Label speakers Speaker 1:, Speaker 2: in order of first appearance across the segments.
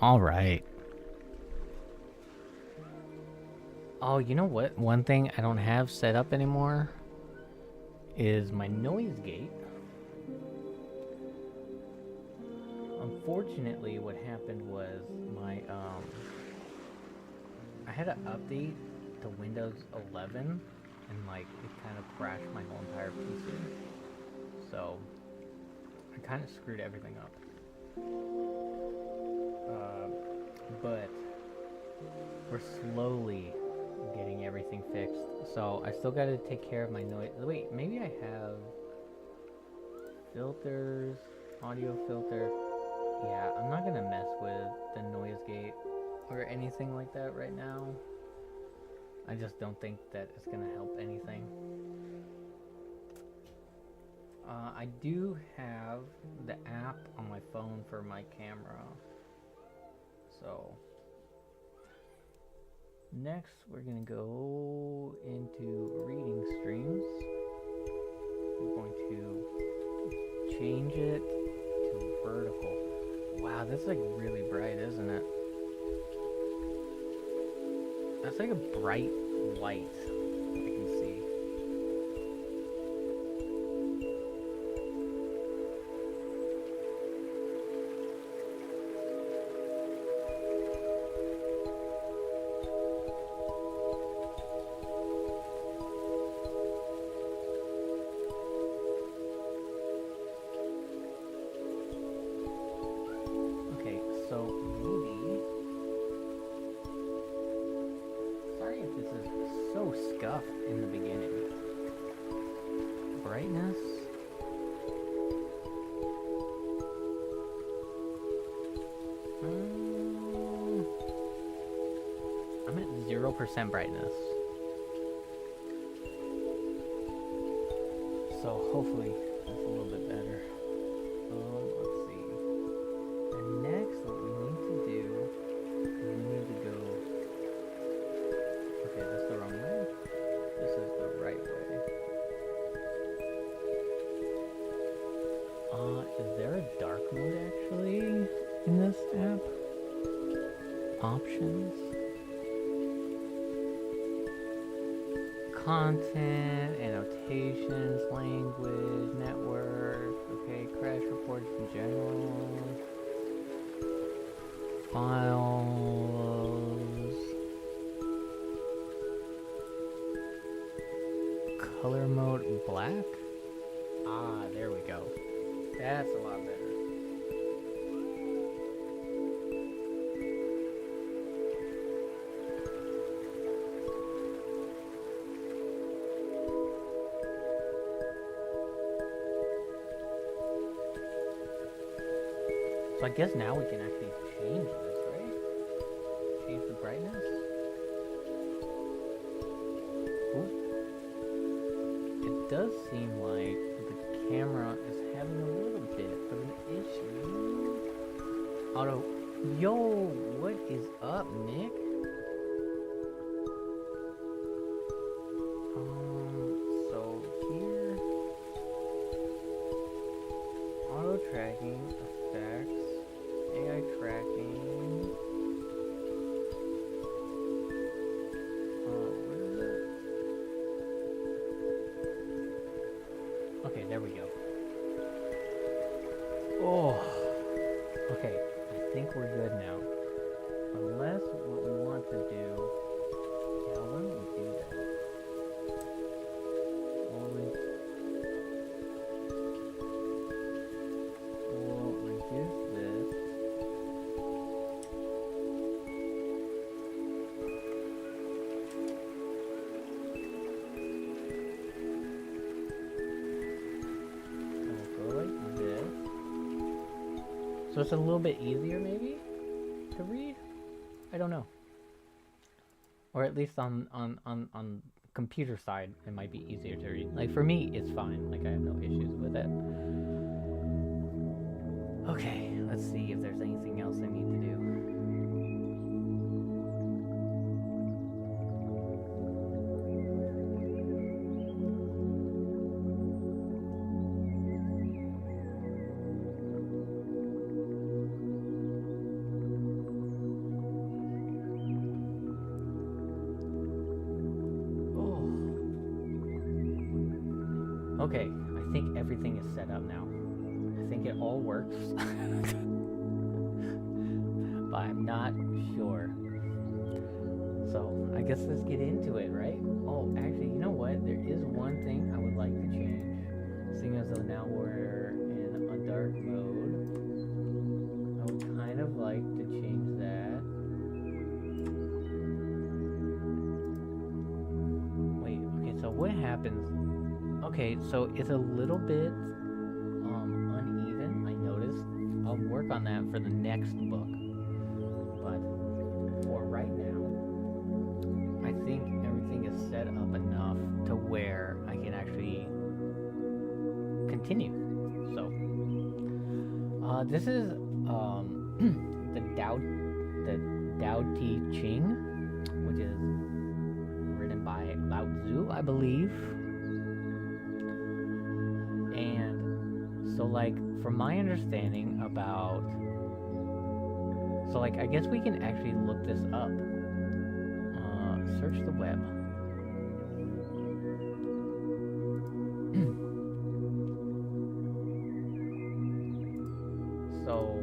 Speaker 1: All right. Oh, you know what? One thing I don't have set up anymore is my noise gate. Unfortunately, what happened was my I had to update to Windows 11, and like it kind of crashed my whole entire PC. So I kind of screwed everything up. Uh, but we're slowly getting everything fixed. So I still got to take care of my noise. Wait, maybe I have filters, audio filter. Yeah, I'm not gonna mess with the noise gate or anything like that right now. I just don't think that it's gonna help anything. I do have the app on my phone for my camera. So next we're gonna go into reading streams. We're going to change it to vertical. Wow, that's like really bright, isn't it? That's like a bright white, I can see. Okay, so maybe... Sorry if this is so scuffed in the beginning. Brightness. I'm at 0% brightness. So hopefully that's a little bit better. Let's see. And next what we need to do is we need to go... Okay, that's the wrong way. This is the right way. Is there a dark mode actually in this app? Options. Content, annotations, language, network, okay, crash reports in general, files, color mode black? Ah, there we go. That's a lot better. So I guess now we can actually change this, right? Change the brightness. Ooh. It does seem like the camera is having a little bit of an issue. Auto. Yo, what is up, Nick? So here, auto tracking effects, AI tracking. Where is it? Okay, there we go. Oh, okay. I think we're good now. Unless what we want to do. Yeah, why don't we do that? We'll reduce this. And we'll go like this. So it's a little bit easier maybe to read? I don't know. Or at least on computer side it might be easier to read. Like for me it's fine. Like I have no issues with it. Okay, let's see if there's anything else I need to do. Okay, I think everything is set up now. I think it all works. But I'm not sure. So, I guess let's get into it, right? Oh, actually, you know what? There is one thing I would like to change. Seeing as though now we're in a dark mode, I would kind of like to change that. Wait, okay, so what happens? Okay, so it's a little bit uneven, I noticed. I'll work on that for the next book. But for right now, I think everything is set up enough to where I can actually continue. So, this is the Tao Te Ching, which is written by Tzhu, I believe. And so, like, from my understanding about, so like, I guess we can actually look this up. Search the web. So,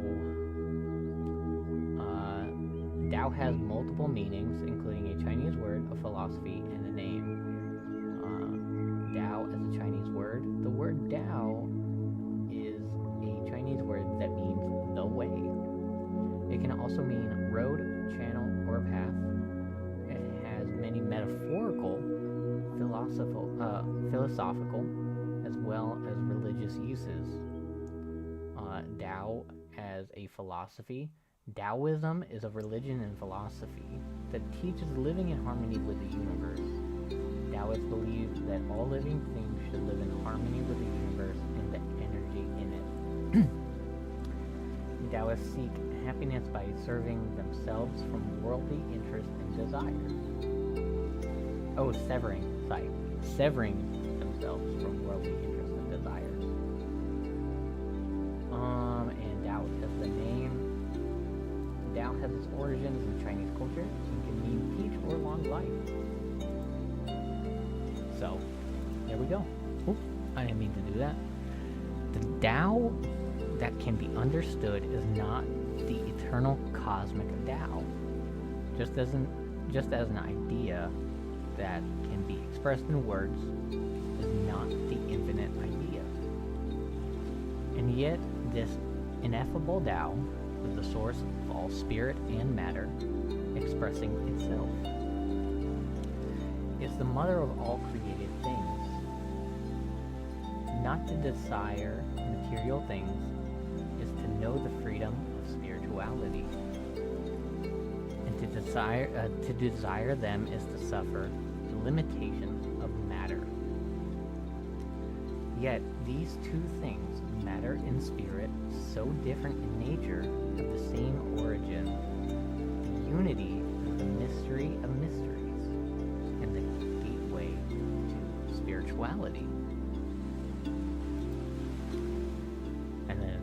Speaker 1: Tao has multiple meanings, including a Chinese word, a philosophy, and a name. Tao as a Chinese word. The word Tao is a Chinese word that means the way. It can also mean road, channel, or path. It has many metaphorical, philosophical, as well as religious uses. Tao as a philosophy. Taoism is a religion and philosophy that teaches living in harmony with the universe. Taoists believe that all living things should live in harmony with the universe and the energy in it. Taoists seek happiness by serving themselves from worldly interests and desires. Oh, severing themselves from worldly interests and desires. And Tao as the name. Tao has its origins in Chinese culture and can mean peace or long life. So, there we go. Oop, I didn't mean to do that. The Tao that can be understood is not the eternal cosmic Tao. Just as an idea that can be expressed in words is not the infinite idea. And yet, this ineffable Tao is the source of all spirit and matter, expressing itself. It's the mother of all created things. Not to desire material things is to know the freedom of spirituality. And to desire them is to suffer the limitations of matter. Yet these two things, matter and spirit, so different in nature, have the same origin. The unity is the mystery of mysteries and the gateway to spirituality. And then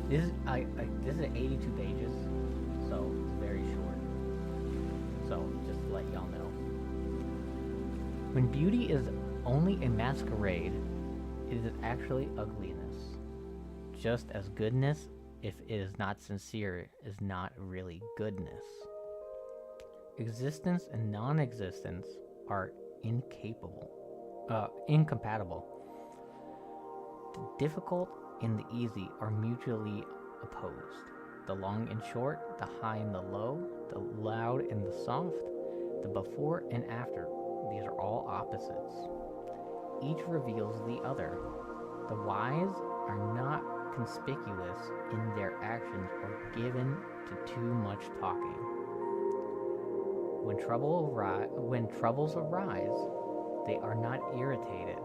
Speaker 1: this is 82 pages, so it's very short. So just to let y'all know, when beauty is only a masquerade, it is actually ugliness. Just as goodness, if it is not sincere, is not really goodness. Existence and non-existence are incompatible. The difficult and the easy are mutually opposed. The long and short, the high and the low, the loud and the soft, the before and after, these are all opposites. Each reveals the other. The wise are not conspicuous in their actions or given to too much talking. When troubles arise, they are not irritated.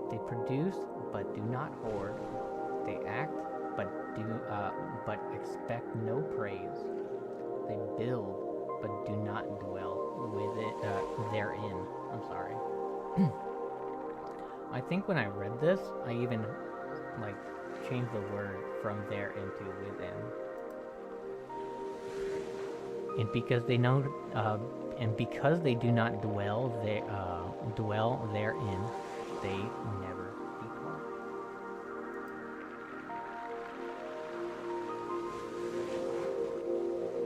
Speaker 1: They produce but do not hoard. They act but expect no praise. They build but do not dwell with it therein. I'm sorry. I think when I read this, I even changed the word from there into within. And because they know, and because they do not dwell therein, they never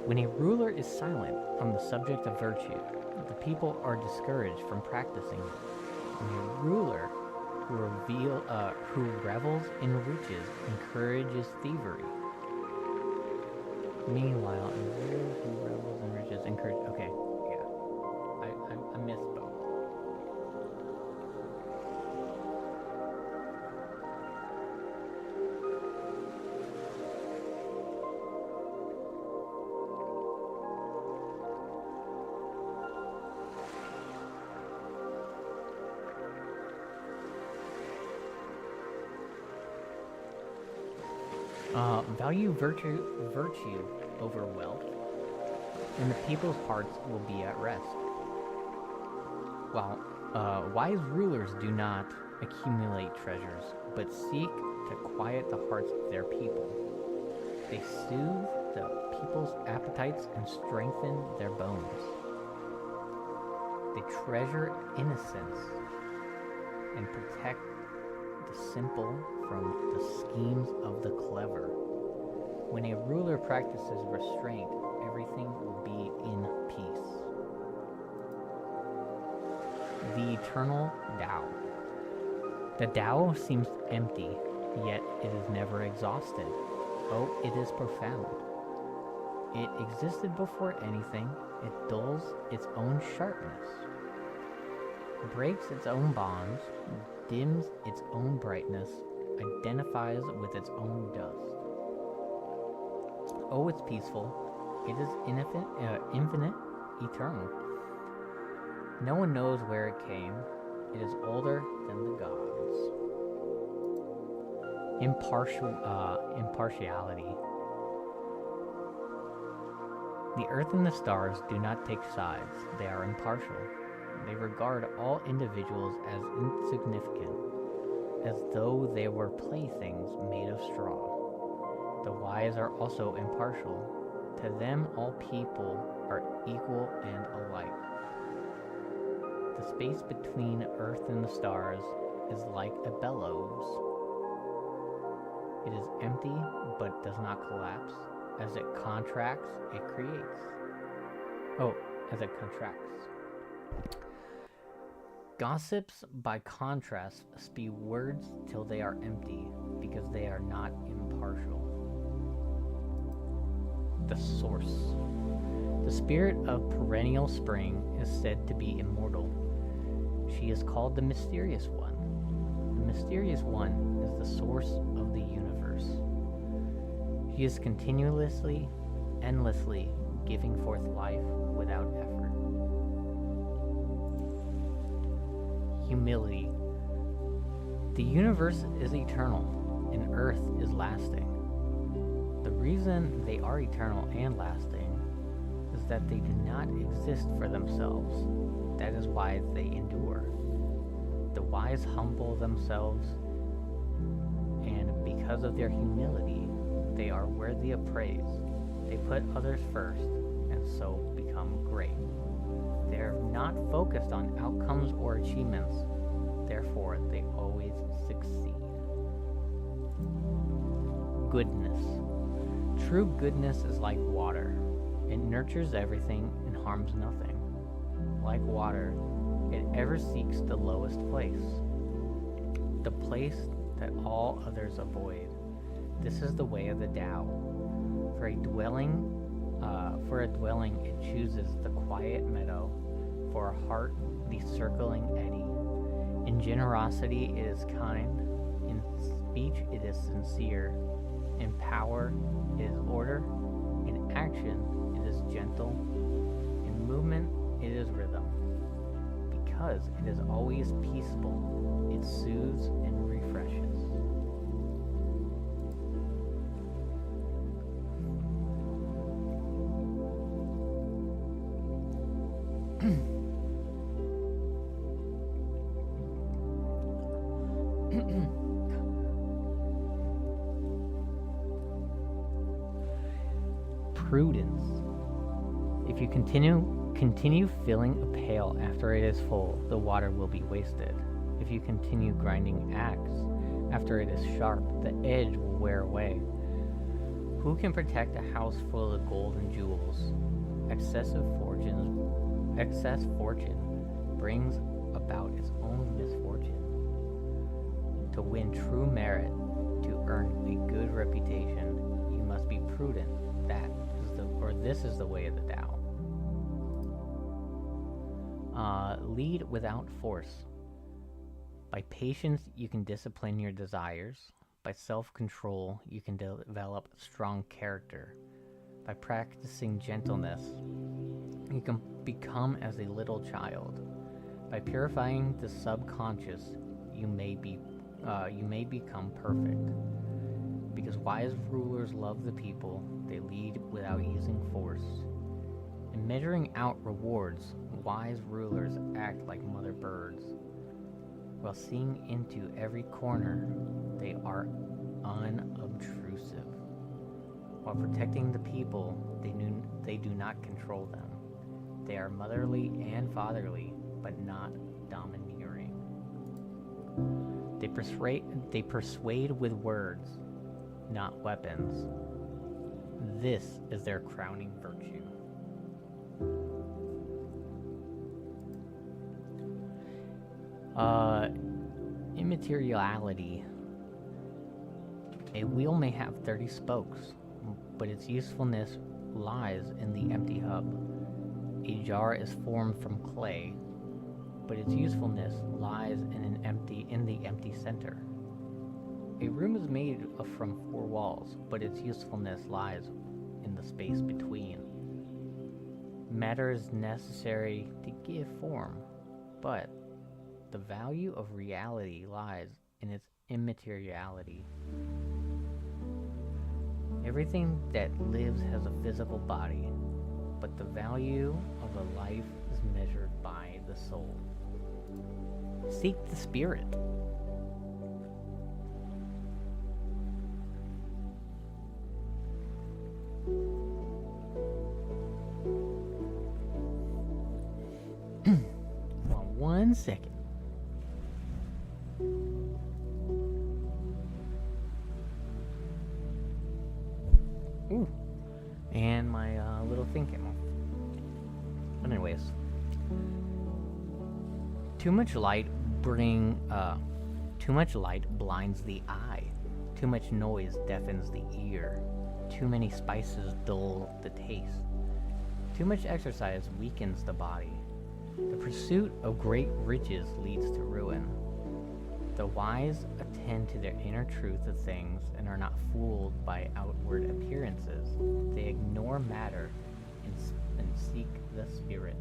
Speaker 1: When a ruler is silent on the subject of virtue, the people are discouraged from practicing it. When a ruler who revels in riches encourages thievery. Meanwhile, a ruler who revels in riches encourages. Okay, yeah, I misspoke. Value virtue over wealth, and the people's hearts will be at rest. While wise rulers do not accumulate treasures, but seek to quiet the hearts of their people. They soothe the people's appetites and strengthen their bones. They treasure innocence and protect the simple from the schemes of the clever. When a ruler practices restraint, everything will be in peace. The eternal Tao. The Tao seems empty, yet it is never exhausted. Oh, it is profound. It existed before anything. It dulls its own sharpness, breaks its own bonds, dims its own brightness, identifies with its own dust. Oh, it's peaceful. It is infinite, eternal. No one knows where it came. It is older than the gods. Impartiality. The earth and the stars do not take sides. They are impartial. They regard all individuals as insignificant, as though they were playthings made of straw. The wise are also impartial. To them all people are equal and alike. The space between earth and the stars is like a bellows. It is empty but does not collapse. As it contracts, it creates. Oh, as it contracts. Gossips, by contrast, spew words till they are empty, because they are not impartial. The source. The spirit of perennial spring is said to be immortal. She is called the Mysterious One. The Mysterious One is the source of the universe. She is continuously, endlessly giving forth life without effort. Humility. The universe is eternal, and earth is lasting. The reason they are eternal and lasting is that they do not exist for themselves. That is why they endure. The wise humble themselves, and because of their humility, they are worthy of praise. They put others first, and so become great. They are not focused on outcomes or achievements, therefore they always succeed. Goodness. True goodness is like water. It nurtures everything and harms nothing. Like water, it ever seeks the lowest place, the place that all others avoid. This is the way of the Tao. For a dwelling, it chooses the quiet meadow. For a heart, the circling eddy. In generosity, it is kind. In speech, it is sincere. In power, it is order. In action, it is gentle. In movement, it is rhythm. Because it is always peaceable, it soothes and refreshes. Prudence. If you continue filling a pail after it is full, the water will be wasted. If you continue grinding axe after it is sharp, the edge will wear away. Who can protect a house full of gold and jewels? Excess fortune brings about its own misfortune. To win true merit, to earn a good reputation, you must be prudent. This is the way of the Tao. Lead without force. By patience, you can discipline your desires. By self-control, you can develop strong character. By practicing gentleness, you can become as a little child. By purifying the subconscious, you may become perfect. Because wise rulers love the people, they lead without using force. In measuring out rewards, wise rulers act like mother birds. While seeing into every corner, they are unobtrusive. While protecting the people, they do not control them. They are motherly and fatherly, but not domineering. They persuade with words, not weapons. This is their crowning virtue. Immateriality. A wheel may have 30 spokes, but its usefulness lies in the empty hub. A jar is formed from clay, but its usefulness lies in the empty center. A room is made from 4 walls, but its usefulness lies in the space between. Matter is necessary to give form, but the value of reality lies in its immateriality. Everything that lives has a physical body, but the value of a life is measured by the soul. Seek the spirit. Hold on 1 second. Ooh. And my little thing came off. But anyways, too much light blinds the eye. Too much noise deafens the ear. Too many spices dull the taste. Too much exercise weakens the body. The pursuit of great riches leads to ruin. The wise attend to their inner truth of things and are not fooled by outward appearances. They ignore matter and seek the spirit.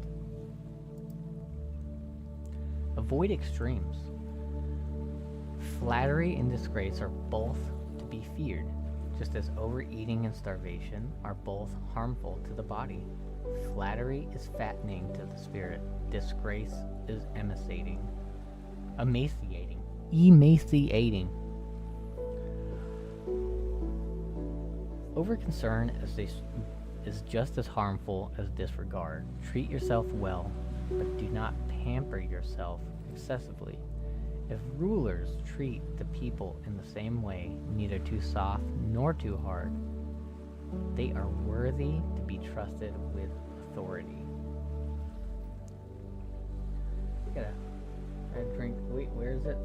Speaker 1: Avoid extremes. Flattery and disgrace are both to be feared, just as overeating and starvation are both harmful to the body. Flattery is fattening to the spirit. Disgrace is emaciating. Overconcern is just as harmful as disregard. Treat yourself well, but do not pamper yourself excessively. If rulers treat the people in the same way, neither too soft nor too hard, they are worthy to be trusted with authority. I gotta drink. Wait, where is it?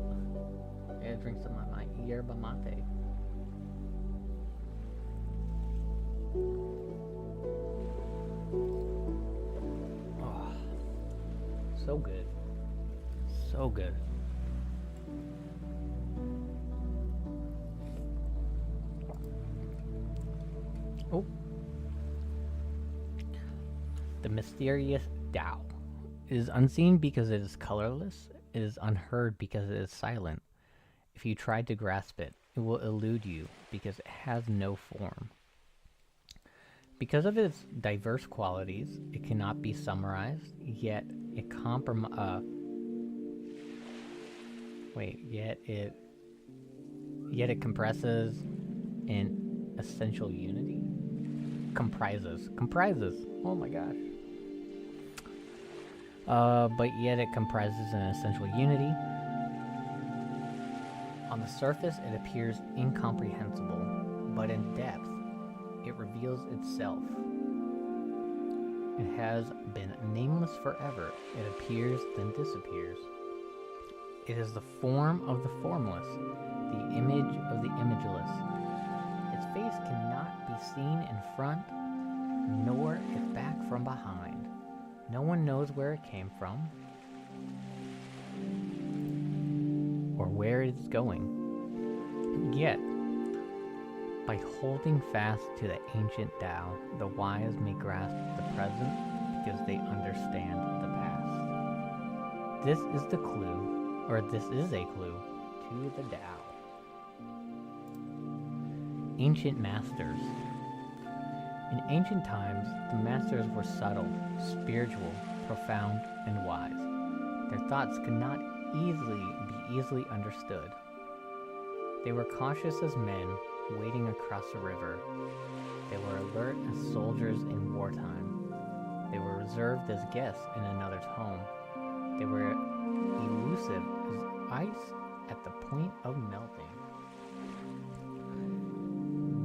Speaker 1: I gotta drink some of my yerba mate. Oh, so good. So good. Oh. The mysterious Tao. It is unseen because it is colorless. It is unheard because it is silent. If you try to grasp it, it will elude you because it has no form. Because of its diverse qualities, it cannot be summarized, yet it compresses in essential unity. Comprises. Oh my gosh. But yet it comprises an essential unity. On the surface, it appears incomprehensible, but in depth, it reveals itself. It has been nameless forever. It appears, then disappears. It is the form of the formless, the image of the imageless. Its face cannot be seen in front, nor its back from behind. No one knows where it came from, or where it is going. Yet, by holding fast to the ancient Tao, the wise may grasp the present because they understand the past. This is the clue, or this is a clue, to the Tao. Ancient Masters. In ancient times, the masters were subtle, spiritual, profound, and wise. Their thoughts could not be easily understood. They were cautious as men wading across a river. They were alert as soldiers in wartime. They were reserved as guests in another's home. They were elusive as ice at the point of melting.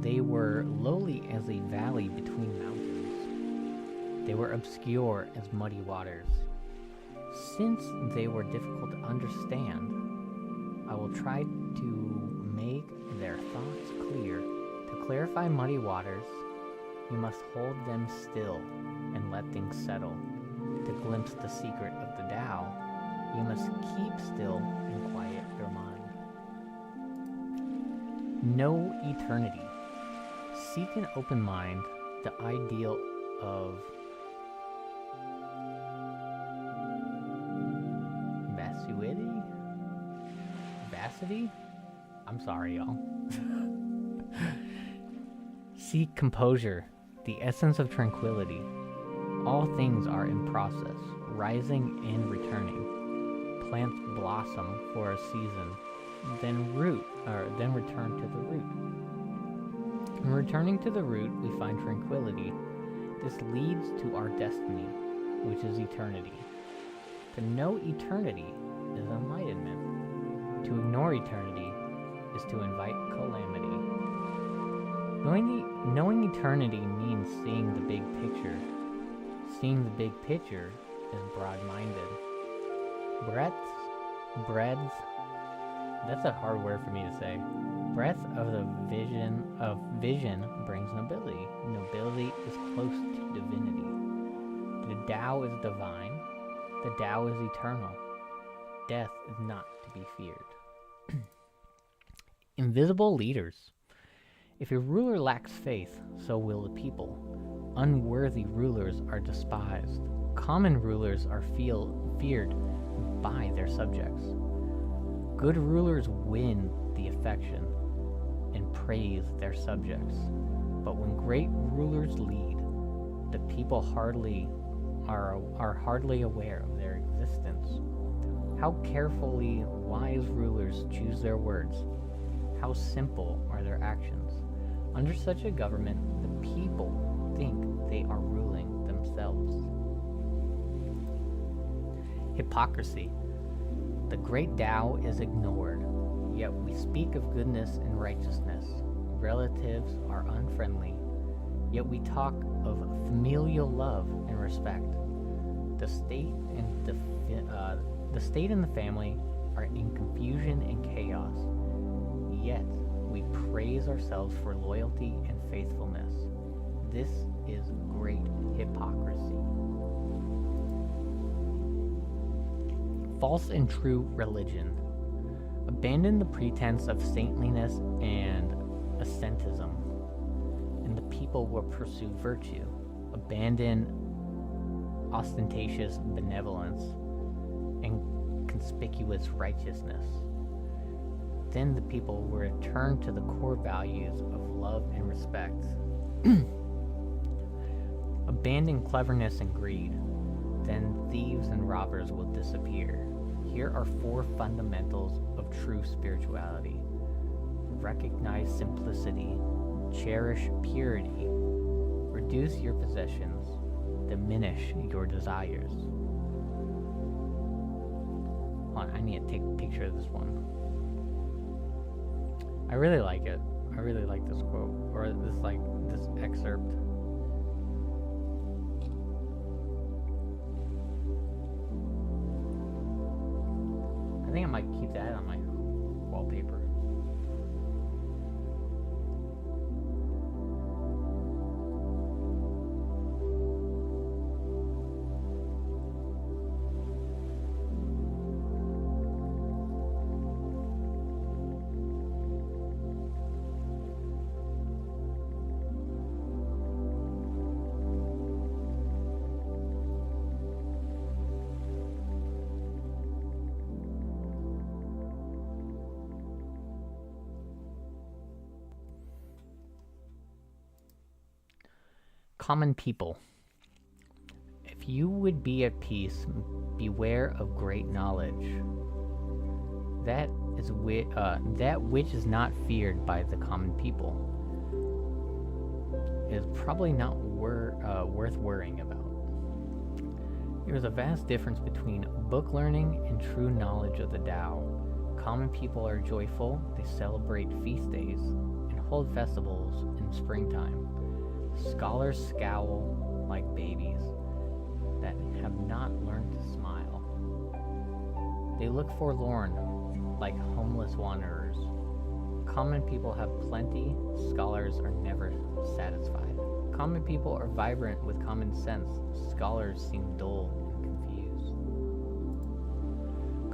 Speaker 1: They were lowly as a valley between mountains. They were obscure as muddy waters. Since they were difficult to understand, I will try to make their thoughts clear. To clarify muddy waters, you must hold them still and let things settle. To glimpse the secret of the Tao, you must keep still and quiet your mind. Know eternity. Seek an open mind, the ideal of vacity? I'm sorry, y'all. Seek composure, the essence of tranquility. All things are in process, rising and returning. Plants blossom for a season, then return to the root. In returning to the root, we find tranquility. This leads to our destiny, which is eternity. To know eternity is enlightenment. To ignore eternity is to invite calamity. Knowing eternity means seeing the big picture. Seeing the big picture is broad-minded. Breadth, that's a hard word for me to say. Breadth of the vision brings nobility. Nobility is close to divinity. The Tao is divine. The Tao is eternal. Death is not to be feared. Invisible leaders. If a ruler lacks faith, so will the people. Unworthy rulers are despised. Common rulers are feared by their subjects. Good rulers win the affection and praise their subjects. But when great rulers lead, the people are hardly aware of their existence. How carefully wise rulers choose their words. How simple are their actions. Under such a government, the people think they are ruling themselves. Hypocrisy. The great Tao is ignored, yet we speak of goodness and righteousness. Relatives are unfriendly, yet we talk of familial love and respect. The state and the family are in confusion and chaos, yet we praise ourselves for loyalty and faithfulness. This is great hypocrisy. False and true religion. Abandon the pretense of saintliness and ascetism, and the people will pursue virtue. Abandon ostentatious benevolence and conspicuous righteousness. Then the people will return to the core values of love and respect. Abandon cleverness and greed. Then thieves and robbers will disappear. Here are 4 fundamentals of true spirituality. Recognize simplicity. Cherish purity. Reduce your possessions. Diminish your desires. Hold on, I need to take a picture of this one. I really like it. I really like this quote, or this excerpt. I think I might keep that on my wallpaper. Common people. If you would be at peace, beware of great knowledge. That which is not feared by the common people is probably not worth worrying about. There is a vast difference between book learning and true knowledge of the Tao. Common people are joyful, they celebrate feast days, and hold festivals in springtime. Scholars scowl like babies that have not learned to smile. They look forlorn like homeless wanderers. Common people have plenty, scholars are never satisfied. Common people are vibrant with common sense, scholars seem dull and confused.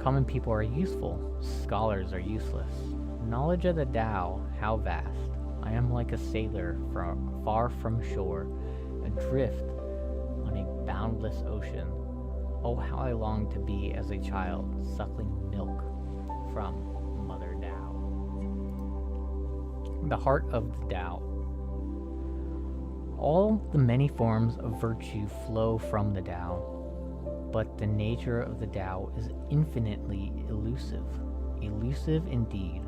Speaker 1: Common people are useful, scholars are useless. Knowledge of the Tao, how vast. I am like a sailor far from shore, adrift on a boundless ocean. Oh, how I long to be as a child, suckling milk from Mother Tao. The heart of the Tao. All the many forms of virtue flow from the Tao, but the nature of the Tao is infinitely elusive. Elusive indeed,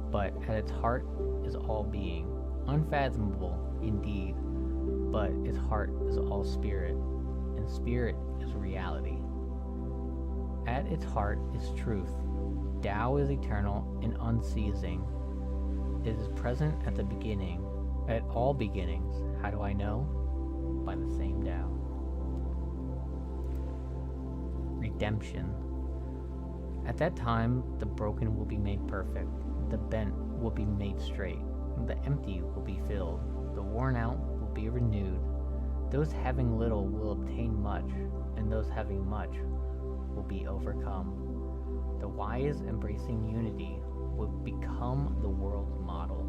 Speaker 1: but at its heart is all being, unfathomable indeed, but its heart is all spirit, and spirit is reality. At its heart is truth. Tao is eternal and unceasing. It is present at the beginning, at all beginnings. How do I know? By the same Tao. Redemption. At that time, the broken will be made perfect. The bent will be made straight. The empty will be filled. The worn out will be renewed. Those having little will obtain much, and those having much will be overcome. The wise embracing unity will become the world's model.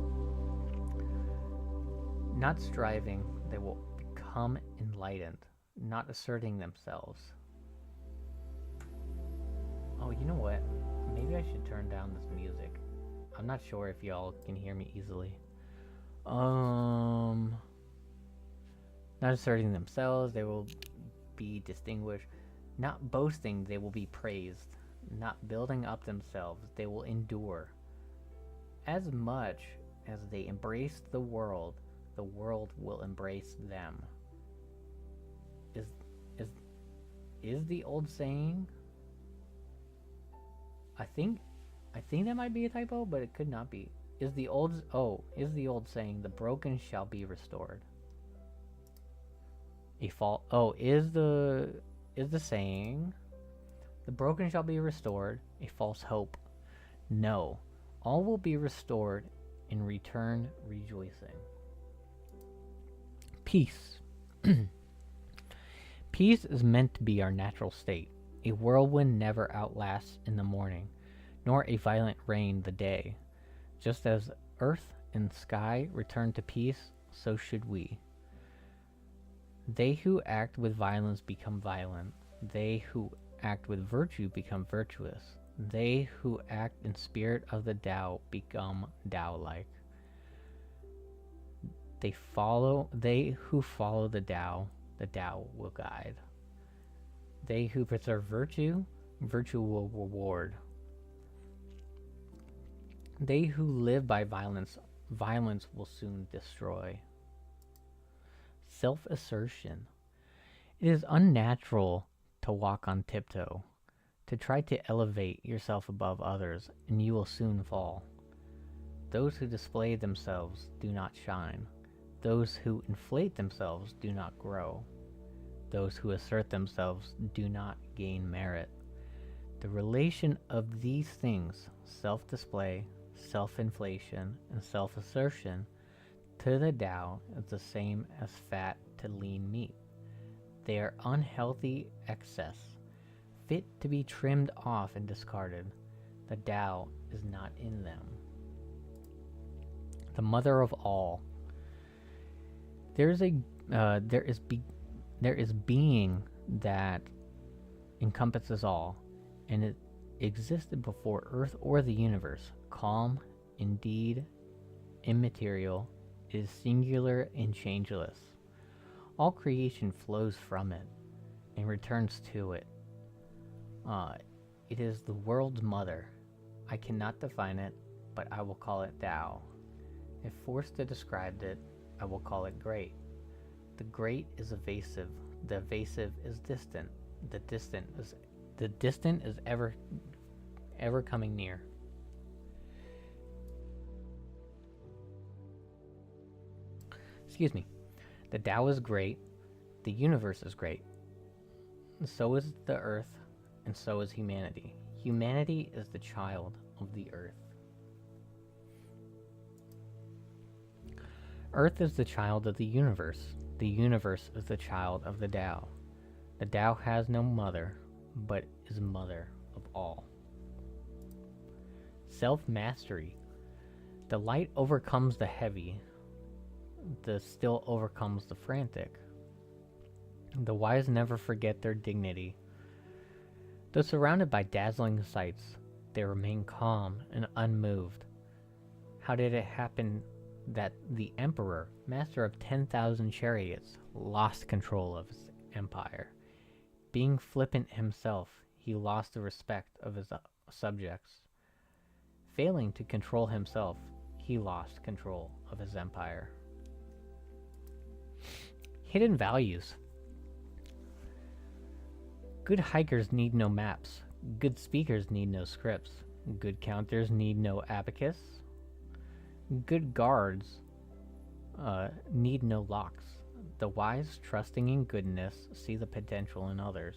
Speaker 1: Not striving, they will become enlightened, not asserting themselves. Oh, you know what? Maybe I should turn down this music. I'm not sure if y'all can hear me easily. Not asserting themselves, they will be distinguished. Not boasting, they will be praised. Not building up themselves, they will endure. As much as they embrace the world will embrace them. Is the old saying? I think that might be a typo, but it could not be. Is the old saying, the broken shall be restored? Is the saying, the broken shall be restored, a false hope? No, all will be restored in return rejoicing. Peace. Peace is meant to be our natural state. A whirlwind never outlasts in the morning, nor a violent rain the day. Just as earth and sky return to peace, so should we. They who act with violence become violent. They who act with virtue become virtuous. They who act in spirit of the Tao become Tao-like. They who follow the Tao will guide. They who preserve virtue, virtue will reward. They who live by violence, violence will soon destroy. Self-assertion. It is unnatural to walk on tiptoe, to try to elevate yourself above others, and you will soon fall. Those who display themselves do not shine. Those who inflate themselves do not grow. Those who assert themselves do not gain merit. The relation of these things, self-display, self-inflation, and self-assertion, to the Tao is the same as fat to lean meat. They are unhealthy excess, fit to be trimmed off and discarded. The Tao is not in them. The mother of all. There is being that encompasses all, and it existed before Earth or the universe. Calm, indeed, immaterial, it is singular and changeless. All creation flows from it and returns to it. It is the world's mother. I cannot define it, but I will call it Tao. If forced to describe it, I will call it great. The great is evasive. The evasive is distant. The distant is ever coming near. Excuse me. The Tao is great. The universe is great. So is the earth, and so is humanity. Humanity is the child of the earth. Earth is the child of the universe. The universe is the child of the Tao. The Tao has no mother, but is mother of all. Self-mastery. The light overcomes the heavy. The still overcomes the frantic. The wise never forget their dignity. Though surrounded by dazzling sights, they remain calm and unmoved. How did it happen that the emperor, master of 10,000 chariots, lost control of his empire? Being flippant himself, he lost the respect of his subjects. Failing to control himself, he lost control of his empire. Hidden values. Good hikers need no maps. Good speakers need no scripts. Good counters need no abacus. Good guards need no locks. The wise, trusting in goodness, see the potential in others,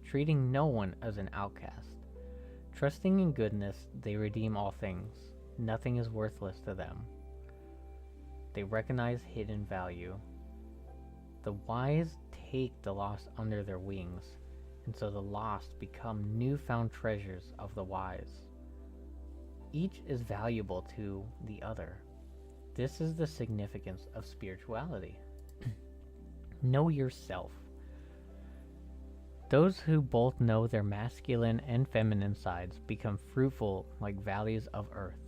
Speaker 1: treating no one as an outcast. Trusting in goodness, they redeem all things. Nothing is worthless to them. They recognize hidden value. The wise take the lost under their wings, and so the lost become newfound treasures of the wise. Each is valuable to the other. This is the significance of spirituality. Know yourself. Those who both know their masculine and feminine sides become fruitful like valleys of earth.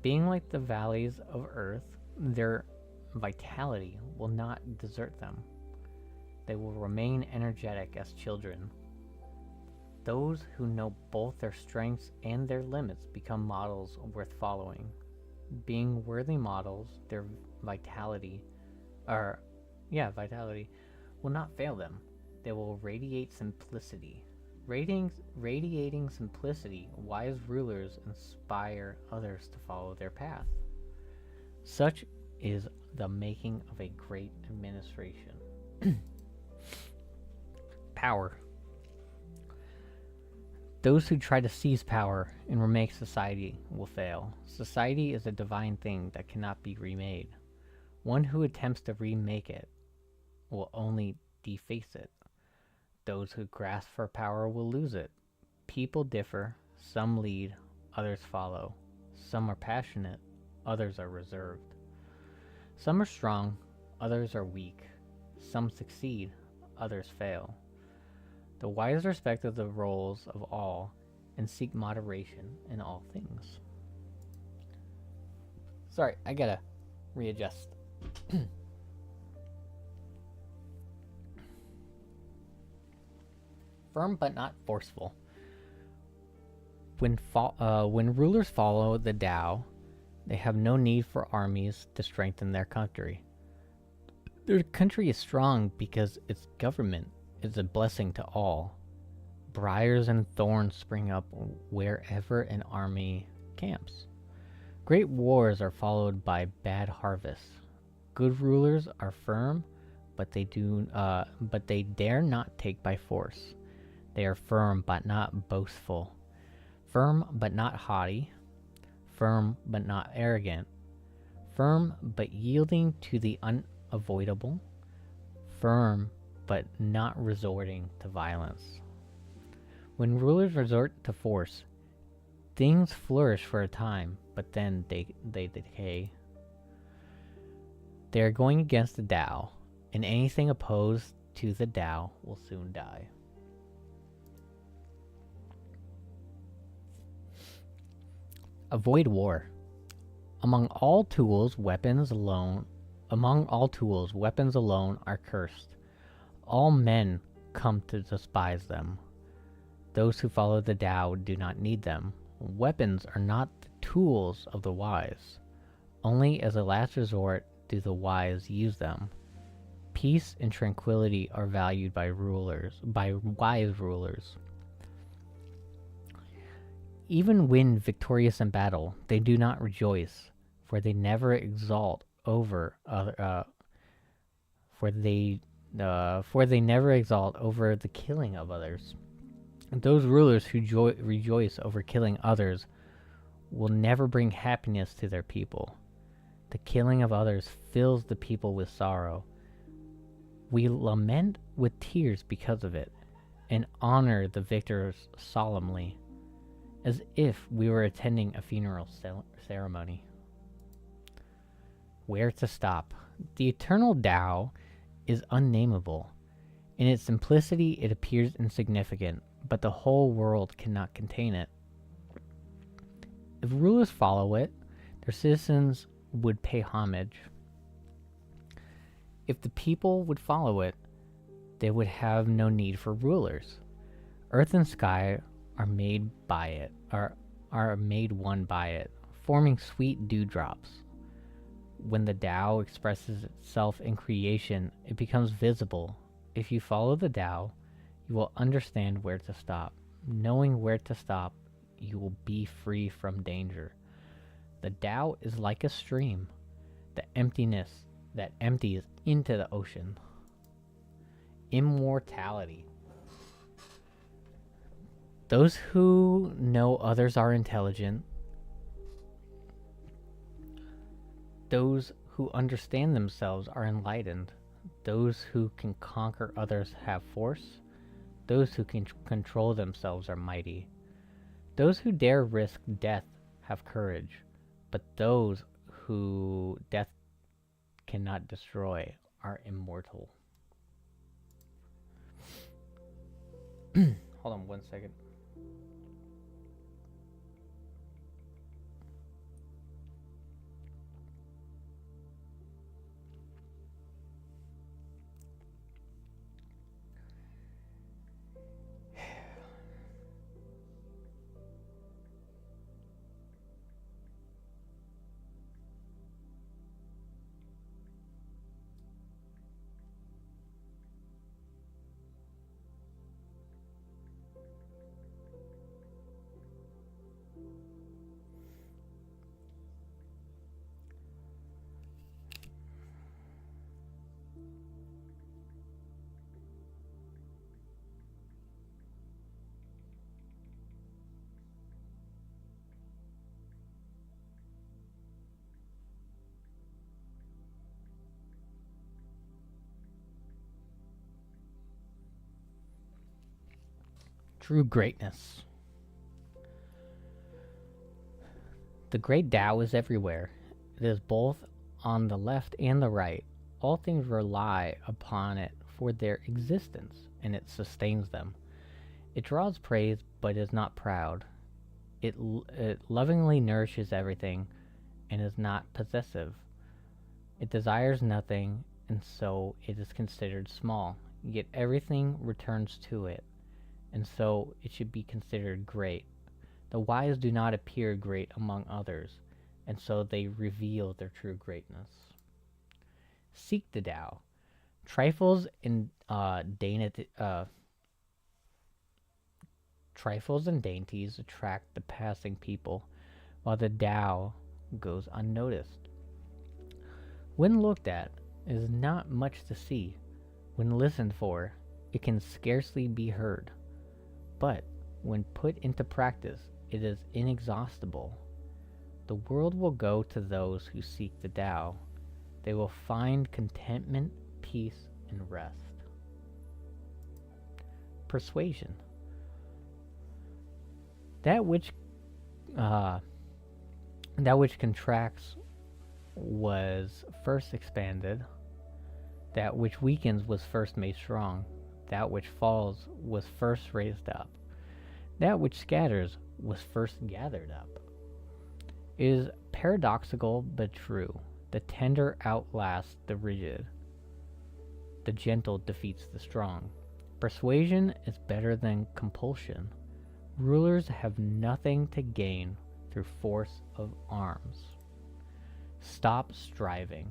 Speaker 1: Being like the valleys of earth, their vitality will not desert them. They will remain energetic as children. Those who know both their strengths and their limits become models worth following. Being worthy models, their vitality will not fail them. They will radiate simplicity. Radiating simplicity, wise rulers inspire others to follow their path. Such is the making of a great administration. Power. Those who try to seize power and remake society will fail. Society is a divine thing that cannot be remade. One who attempts to remake it will only deface it. Those who grasp for power will lose it. People differ. Some lead, others follow. Some are passionate, others are reserved. Some are strong, others are weak. Some succeed, others fail. The wise respect the roles of all and seek moderation in all things. Sorry, I gotta readjust. Firm but not forceful. When rulers follow the Tao, they have no need for armies to strengthen their country. Their country is strong because its government is a blessing to all. Briars and thorns spring up wherever an army camps. Great wars are followed by bad harvests. Good rulers are firm, but they dare not take by force. They are firm but not boastful, firm but not haughty, firm but not arrogant, firm but yielding to the unavoidable, firm but not resorting to violence. When rulers resort to force, things flourish for a time, but then they decay. They are going against the Tao, and anything opposed to the Tao will soon die. Avoid war. Among all tools, weapons alone are cursed. All men come to despise them. Those who follow the Tao do not need them. Weapons are not the tools of the wise. Only as a last resort do the wise use them. Peace and tranquility are valued by wise rulers. Even when victorious in battle, they do not rejoice, for they never exalt over the killing of others. And those rulers who rejoice over killing others will never bring happiness to their people. The killing of others fills the people with sorrow. We lament with tears because of it, and honor the victors solemnly, as if we were attending a funeral ceremony. Where to stop? The eternal Tao is unnameable. In its simplicity, it appears insignificant, but the whole world cannot contain it. If rulers follow it, their citizens would pay homage. If the people would follow it, they would have no need for rulers. Earth and sky are made one by it, forming sweet dewdrops. When the Tao expresses itself in creation, it becomes visible. If you follow the Tao, you will understand where to stop. Knowing where to stop, you will be free from danger. The Tao is like a stream, the emptiness that empties into the ocean. Immortality. Those who know others are intelligent, those who understand themselves are enlightened, those who can conquer others have force, those who can control themselves are mighty. Those who dare risk death have courage, but those who death cannot destroy are immortal. Hold on 1 second. True greatness. The great Tao is everywhere. It is both on the left and the right. All things rely upon it for their existence, and it sustains them. It draws praise, but is not proud. It lovingly nourishes everything, and is not possessive. It desires nothing, and so it is considered small. Yet everything returns to it, and so it should be considered great. The wise do not appear great among others, and so they reveal their true greatness. Seek the Tao. Trifles and dainties attract the passing people, while the Tao goes unnoticed. When looked at, it is not much to see. When listened for, it can scarcely be heard. But when put into practice, it is inexhaustible. The world will go to those who seek the Tao. They will find contentment, peace, and rest. Persuasion. That which contracts was first expanded. That which weakens was first made strong. That which falls was first raised up. That which scatters was first gathered up. It is paradoxical but true. The tender outlasts the rigid. The gentle defeats the strong. Persuasion is better than compulsion. Rulers have nothing to gain through force of arms. Stop striving.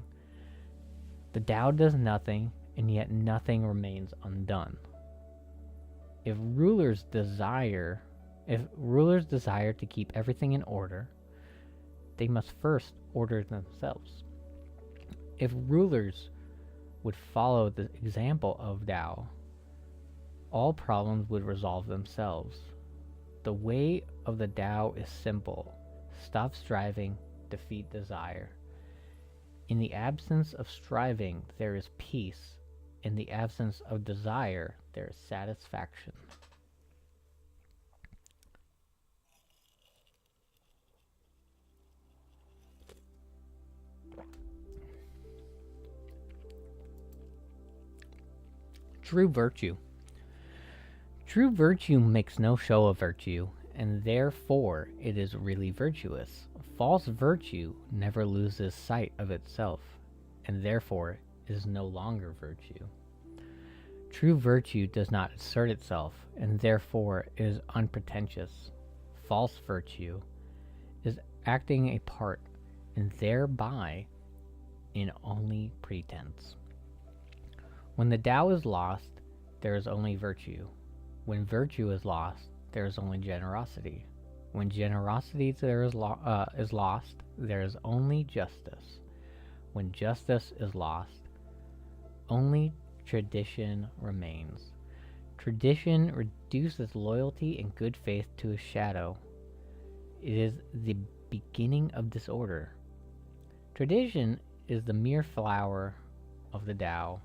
Speaker 1: The Tao does nothing, and yet nothing remains undone. If rulers desire to keep everything in order, they must first order themselves. If rulers would follow the example of Tao, all problems would resolve themselves. The way of the Tao is simple. Stop striving, defeat desire. In the absence of striving, there is peace. In the absence of desire, there is satisfaction. True virtue. True virtue makes no show of virtue, and therefore it is really virtuous. False virtue never loses sight of itself, and therefore is no longer virtue. True virtue does not assert itself, and therefore it is unpretentious. False virtue is acting a part, and thereby in only pretense. When the Tao is lost, there is only virtue. When virtue is lost, there is only generosity. When generosity is lost, there is only justice. When justice is lost, only tradition remains. Tradition reduces loyalty and good faith to a shadow. It is the beginning of disorder. Tradition is the mere flower of the Tao.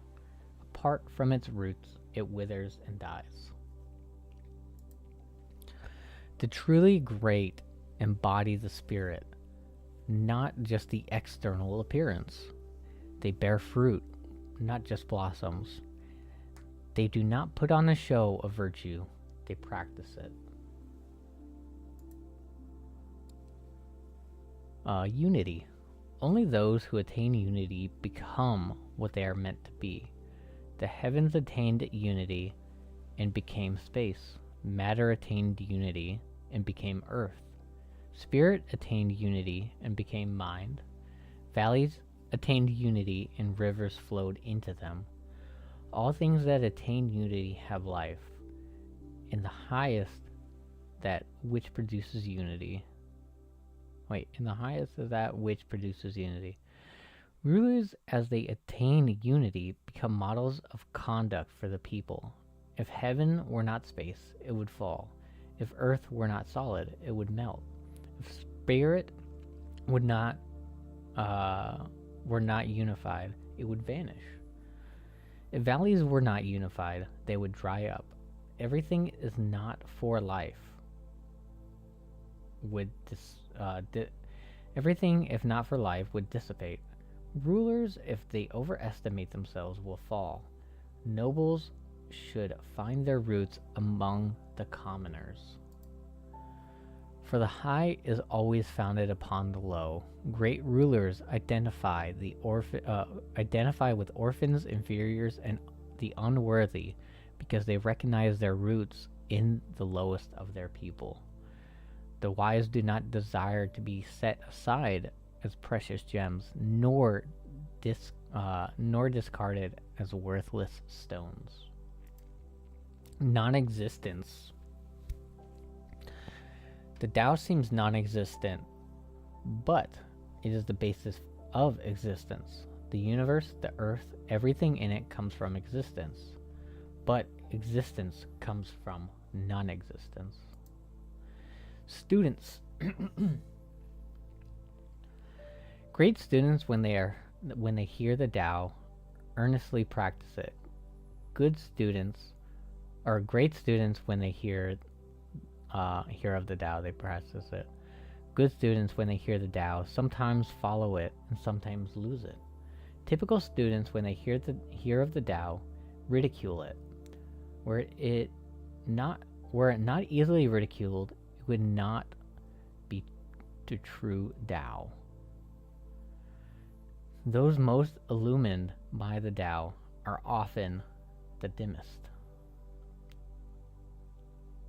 Speaker 1: Apart from its roots, it withers and dies. The truly great embody the spirit, not just the external appearance. They bear fruit, not just blossoms. They do not put on a show of virtue, they practice it. Unity. Only those who attain unity become what they are meant to be. The heavens attained unity and became space. Matter attained unity and became earth. Spirit attained unity and became mind. Valleys attained unity and rivers flowed into them. All things that attain unity have life. In the highest, that which produces unity. In the highest is that which produces unity. Rulers, as they attain unity, become models of conduct for the people. If heaven were not space, it would fall. If earth were not solid, it would melt. If spirit were not unified, it would vanish. If valleys were not unified, they would dry up. Everything is not for life. Everything, if not for life, would dissipate. Rulers, if they overestimate themselves, will fall. Nobles should find their roots among the commoners. For the high is always founded upon the low. Great rulers identify with orphans, inferiors, and the unworthy, because they recognize their roots in the lowest of their people. The wise do not desire to be set aside as precious gems, nor discarded as worthless stones. Non-existence. The Tao seems non-existent, but It is the basis of existence. The universe, the earth, everything in it comes from existence. But existence comes from non-existence. Students. Great students, when they hear the Tao, earnestly practice it. Good students, or great students, when they hear of the Tao, they practice it. Good students, when they hear the Tao, sometimes follow it and sometimes lose it. Typical students, when they hear of the Tao, ridicule it. Were it not easily ridiculed, it would not be the true Tao. Those most illumined by the Tao are often the dimmest.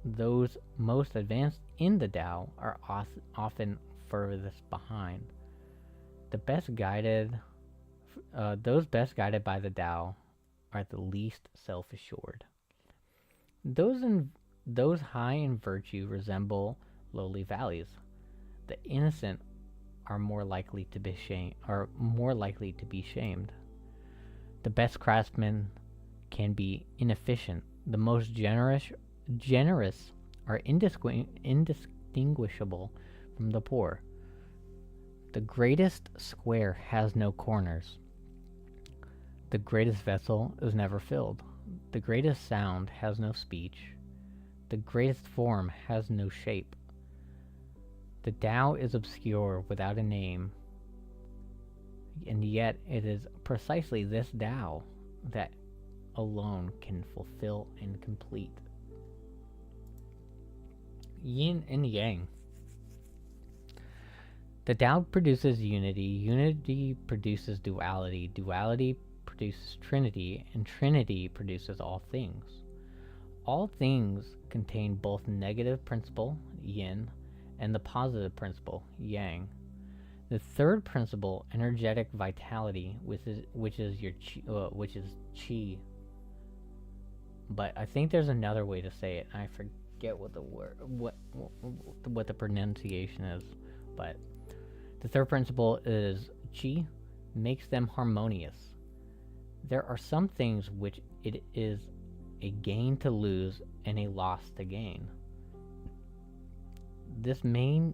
Speaker 1: Those most advanced in the Tao are often furthest behind. Those best guided by the Tao are the least self-assured. Those high in virtue resemble lowly valleys. The innocent are more likely to be shamed. The best craftsmen can be inefficient. The most generous are indistinguishable from the poor. The greatest square has no corners. The greatest vessel is never filled. The greatest sound has no speech. The greatest form has no shape. The Tao is obscure without a name, and yet it is precisely this Tao that alone can fulfill and complete. Yin and Yang. The Tao produces unity, unity produces duality, duality produces trinity, and trinity produces all things. All things contain both negative principle, yin, and the positive principle, yang. The third principle, energetic vitality, which is qi. But I think there's another way to say it. I forget what the pronunciation is. But the third principle is qi, makes them harmonious. There are some things which it is a gain to lose and a loss to gain. This may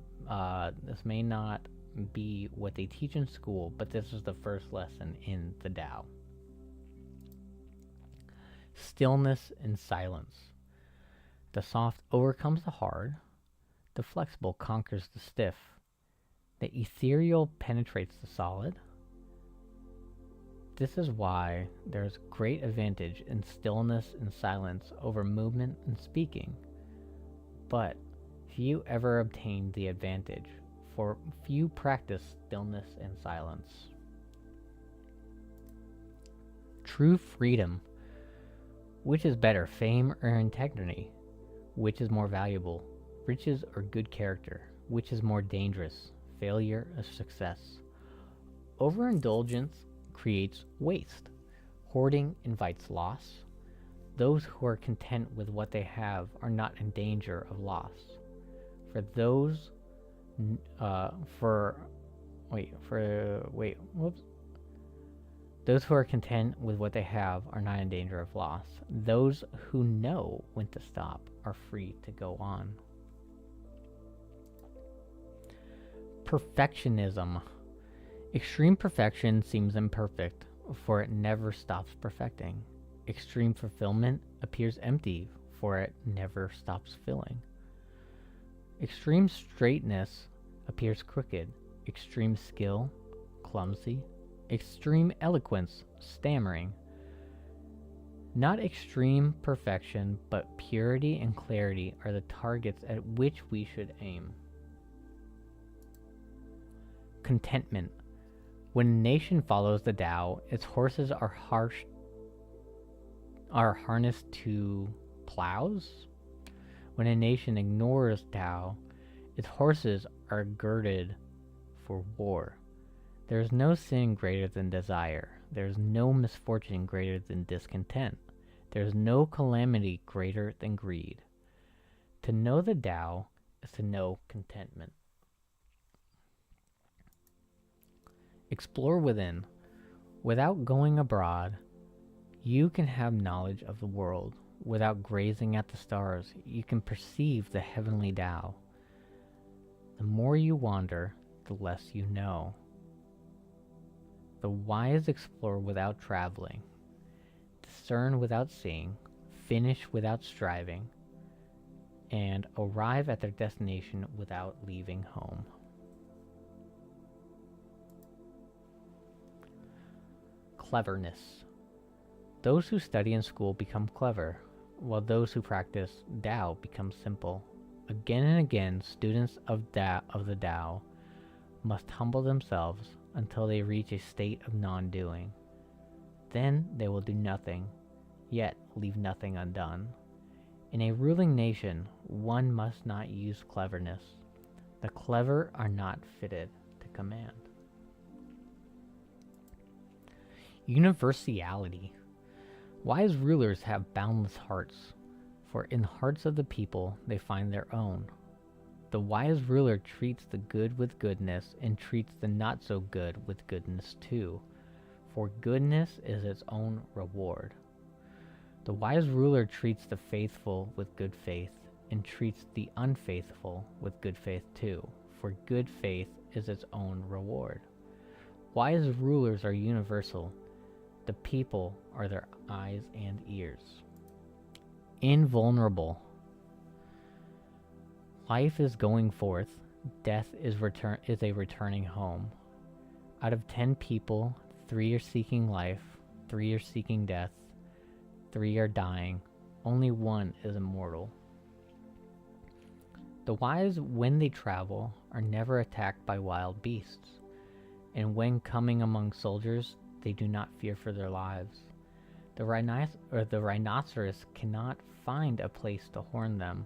Speaker 1: not be what they teach in school, but this is the first lesson in the Tao. Stillness and silence. The soft overcomes the hard. The flexible conquers the stiff. The ethereal penetrates the solid. This is why there is great advantage in stillness and silence over movement and speaking. But few ever obtain the advantage, for few practice stillness and silence. True freedom. Which is better, fame or integrity? Which is more valuable, riches or good character? Which is more dangerous, failure or success? Overindulgence creates waste. Hoarding invites loss. Those who are content with what they have are not in danger of loss. Those who are content with what they have are not in danger of loss. Those who know when to stop are free to go on. Perfectionism. Extreme perfection seems imperfect, for it never stops perfecting. Extreme fulfillment appears empty, for it never stops filling. Extreme straightness appears crooked. Extreme skill, clumsy. Extreme eloquence, stammering. Not extreme perfection, but purity and clarity are the targets at which we should aim. Contentment. When a nation follows the Tao, its horses are harnessed to plows. When a nation ignores Tao, its horses are girded for war. There is no sin greater than desire. There is no misfortune greater than discontent. There is no calamity greater than greed. To know the Tao is to know contentment. Explore within. Without going abroad, you can have knowledge of the world. Without gazing at the stars, you can perceive the heavenly Tao. The more you wander, the less you know. The wise explore without traveling, discern without seeing, finish without striving, and arrive at their destination without leaving home. Cleverness. Those who study in school become clever, while those who practice Tao become simple. Again and again, students of the Tao must humble themselves until they reach a state of non-doing. Then they will do nothing, yet leave nothing undone. In a ruling nation, one must not use cleverness. The clever are not fitted to command. Universality. Wise rulers have boundless hearts, for in the hearts of the people they find their own. The wise ruler treats the good with goodness and treats the not so good with goodness too, for goodness is its own reward. The wise ruler treats the faithful with good faith and treats the unfaithful with good faith too, for good faith is its own reward. Wise rulers are universal. The people are their eyes and ears. Invulnerable. Life is going forth, death is a returning home. Out of 10 people, 3 are seeking life, 3 are seeking death, 3 are dying, only 1 is immortal. The wise, when they travel, are never attacked by wild beasts, and when coming among soldiers, they do not fear for their lives. The rhinoceros cannot find a place to horn them,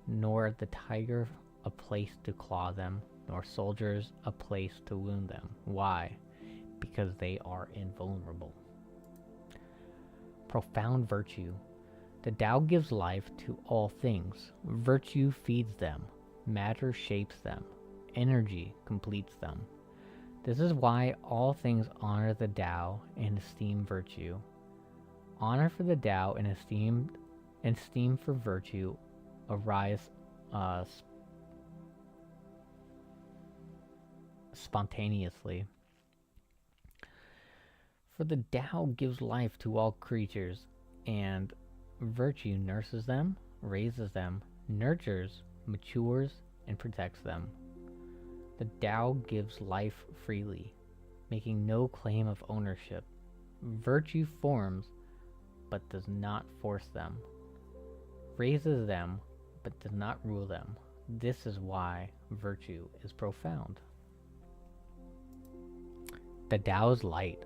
Speaker 1: nor the tiger a place to claw them, nor soldiers a place to wound them. Why? Because they are invulnerable. Profound virtue. The Tao gives life to all things. Virtue feeds them. Matter shapes them. Energy completes them. This is why all things honor the Tao and esteem virtue. Honor for the Tao and esteem for virtue arise spontaneously. For the Tao gives life to all creatures, and virtue nurses them, raises them, nurtures, matures, and protects them. The Tao gives life freely, making no claim of ownership. Virtue forms, but does not force them, raises them, but does not rule them. This is why virtue is profound. The Tao's light.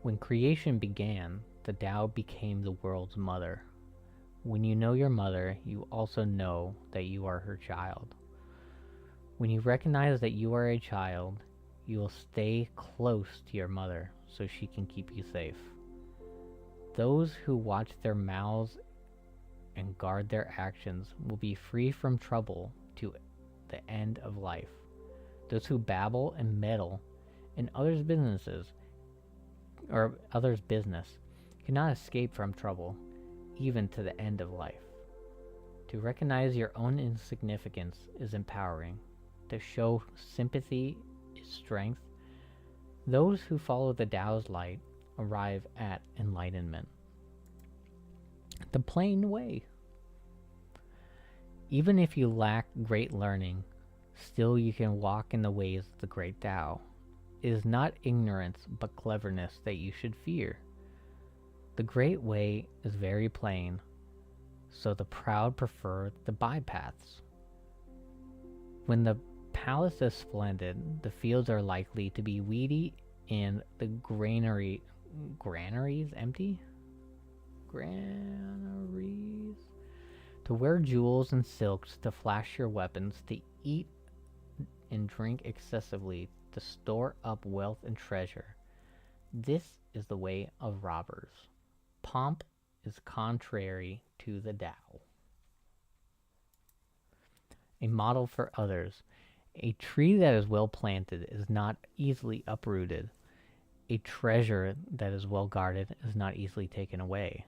Speaker 1: When creation began, the Tao became the world's mother. When you know your mother, you also know that you are her child. When you recognize that you are a child, you will stay close to your mother so she can keep you safe. Those who watch their mouths and guard their actions will be free from trouble to the end of life. Those who babble and meddle in others' business cannot escape from trouble, even to the end of life. To recognize your own insignificance is empowering. To show sympathy is strength. Those who follow the Tao's light arrive at enlightenment. The plain way. Even if you lack great learning, still you can walk in the ways of the great Tao. It is not ignorance but cleverness that you should fear. The great way is very plain, so the proud prefer the bypaths. When the palace is splendid, the fields are likely to be weedy and the granaries empty? Granaries? To wear jewels and silks, to flash your weapons, to eat and drink excessively, to store up wealth and treasure. This is the way of robbers. Pomp is contrary to the Tao. A model for others. A tree that is well planted is not easily uprooted. A treasure that is well guarded is not easily taken away.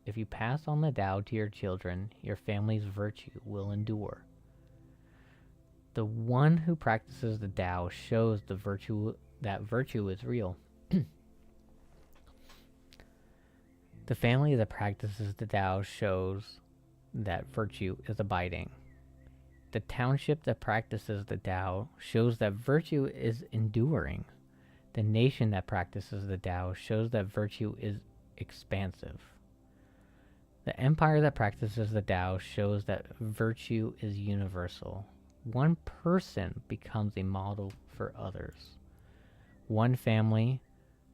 Speaker 1: If you pass on the Tao to your children, your family's virtue will endure. The one who practices the Tao shows that virtue is real. The family that practices the Tao shows that virtue is abiding. The township that practices the Tao shows that virtue is enduring. The nation that practices the Tao shows that virtue is expansive. The empire that practices the Tao shows that virtue is universal. One person becomes a model for others. One family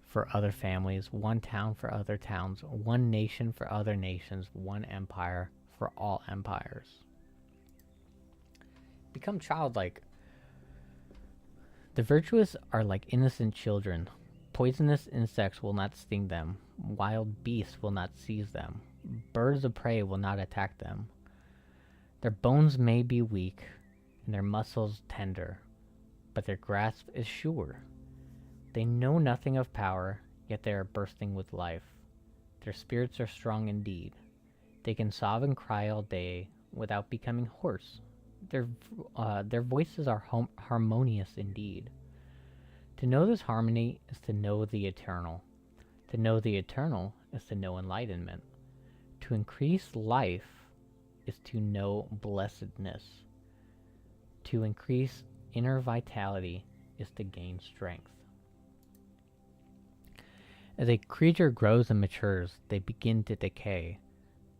Speaker 1: for other families, one town for other towns, one nation for other nations, one empire for all empires. Become childlike. The virtuous are like innocent children. Poisonous insects will not sting them. Wild beasts will not seize them. Birds of prey will not attack them. Their bones may be weak, and their muscles tender, but their grasp is sure. They know nothing of power, yet they are bursting with life. Their spirits are strong indeed. They can sob and cry all day without becoming hoarse. Their voices are harmonious indeed. To know this harmony is to know the eternal. To know the eternal is to know enlightenment. To increase life is to know blessedness. To increase inner vitality is to gain strength. As a creature grows and matures, they begin to decay.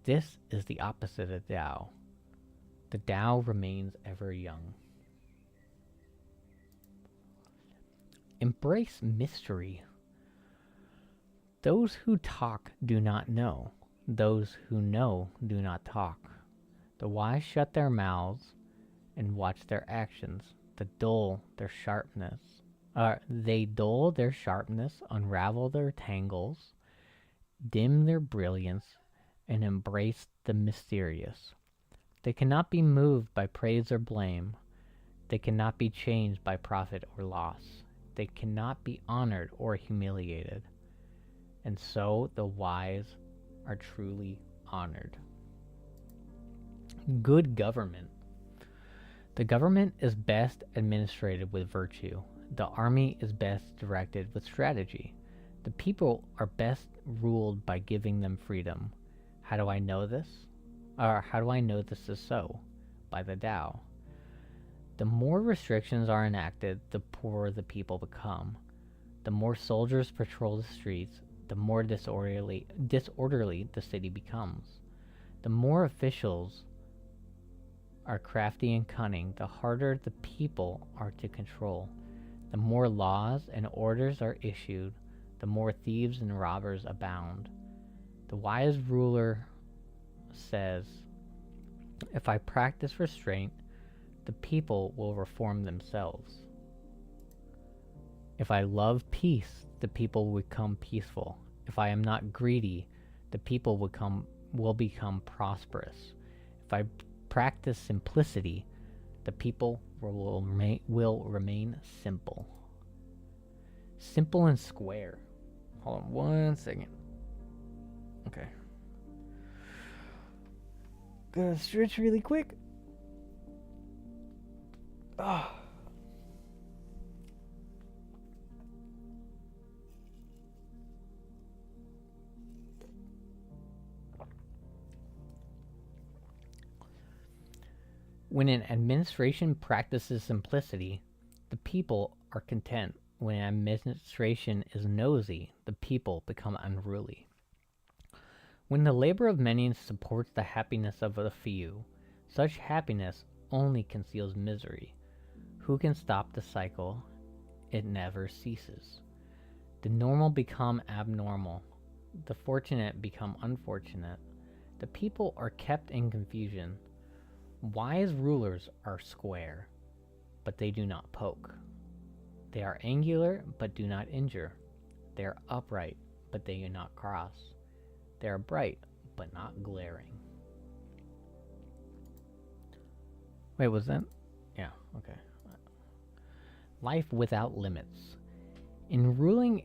Speaker 1: This is the opposite of Tao. The Tao remains ever young. Embrace mystery. Those who talk do not know. Those who know do not talk. The wise shut their mouths and watch their actions. They dull their sharpness, unravel their tangles, dim their brilliance, and embrace the mysterious. They cannot be moved by praise or blame. They cannot be changed by profit or loss. They cannot be honored or humiliated. And so the wise are truly honored. Good government. The government is best administrated with virtue. The army is best directed with strategy. The people are best ruled by giving them freedom. How do I know this? How do I know this is so? By the Tao. The more restrictions are enacted, the poorer the people become. The more soldiers patrol the streets, the more disorderly the city becomes. The more officials are crafty and cunning, the harder the people are to control. The more laws and orders are issued, the more thieves and robbers abound. The wise ruler says, if I practice restraint, the people will reform themselves. If I love peace, the people will become peaceful. If I am not greedy, the people will become prosperous. If I practice simplicity, the people will remain simple. Simple and square. Hold on 1 second. Okay. Gonna stretch really quick. Ah. When an administration practices simplicity, the people are content. When an administration is nosy, the people become unruly. When the labor of many supports the happiness of the few, such happiness only conceals misery. Who can stop the cycle? It never ceases. The normal become abnormal. The fortunate become unfortunate. The people are kept in confusion. Wise rulers are square, but they do not poke. They are angular, but do not injure. They are upright, but they do not cross. They are bright, but not glaring. Wait, was that? Yeah, okay. Life without limits. In ruling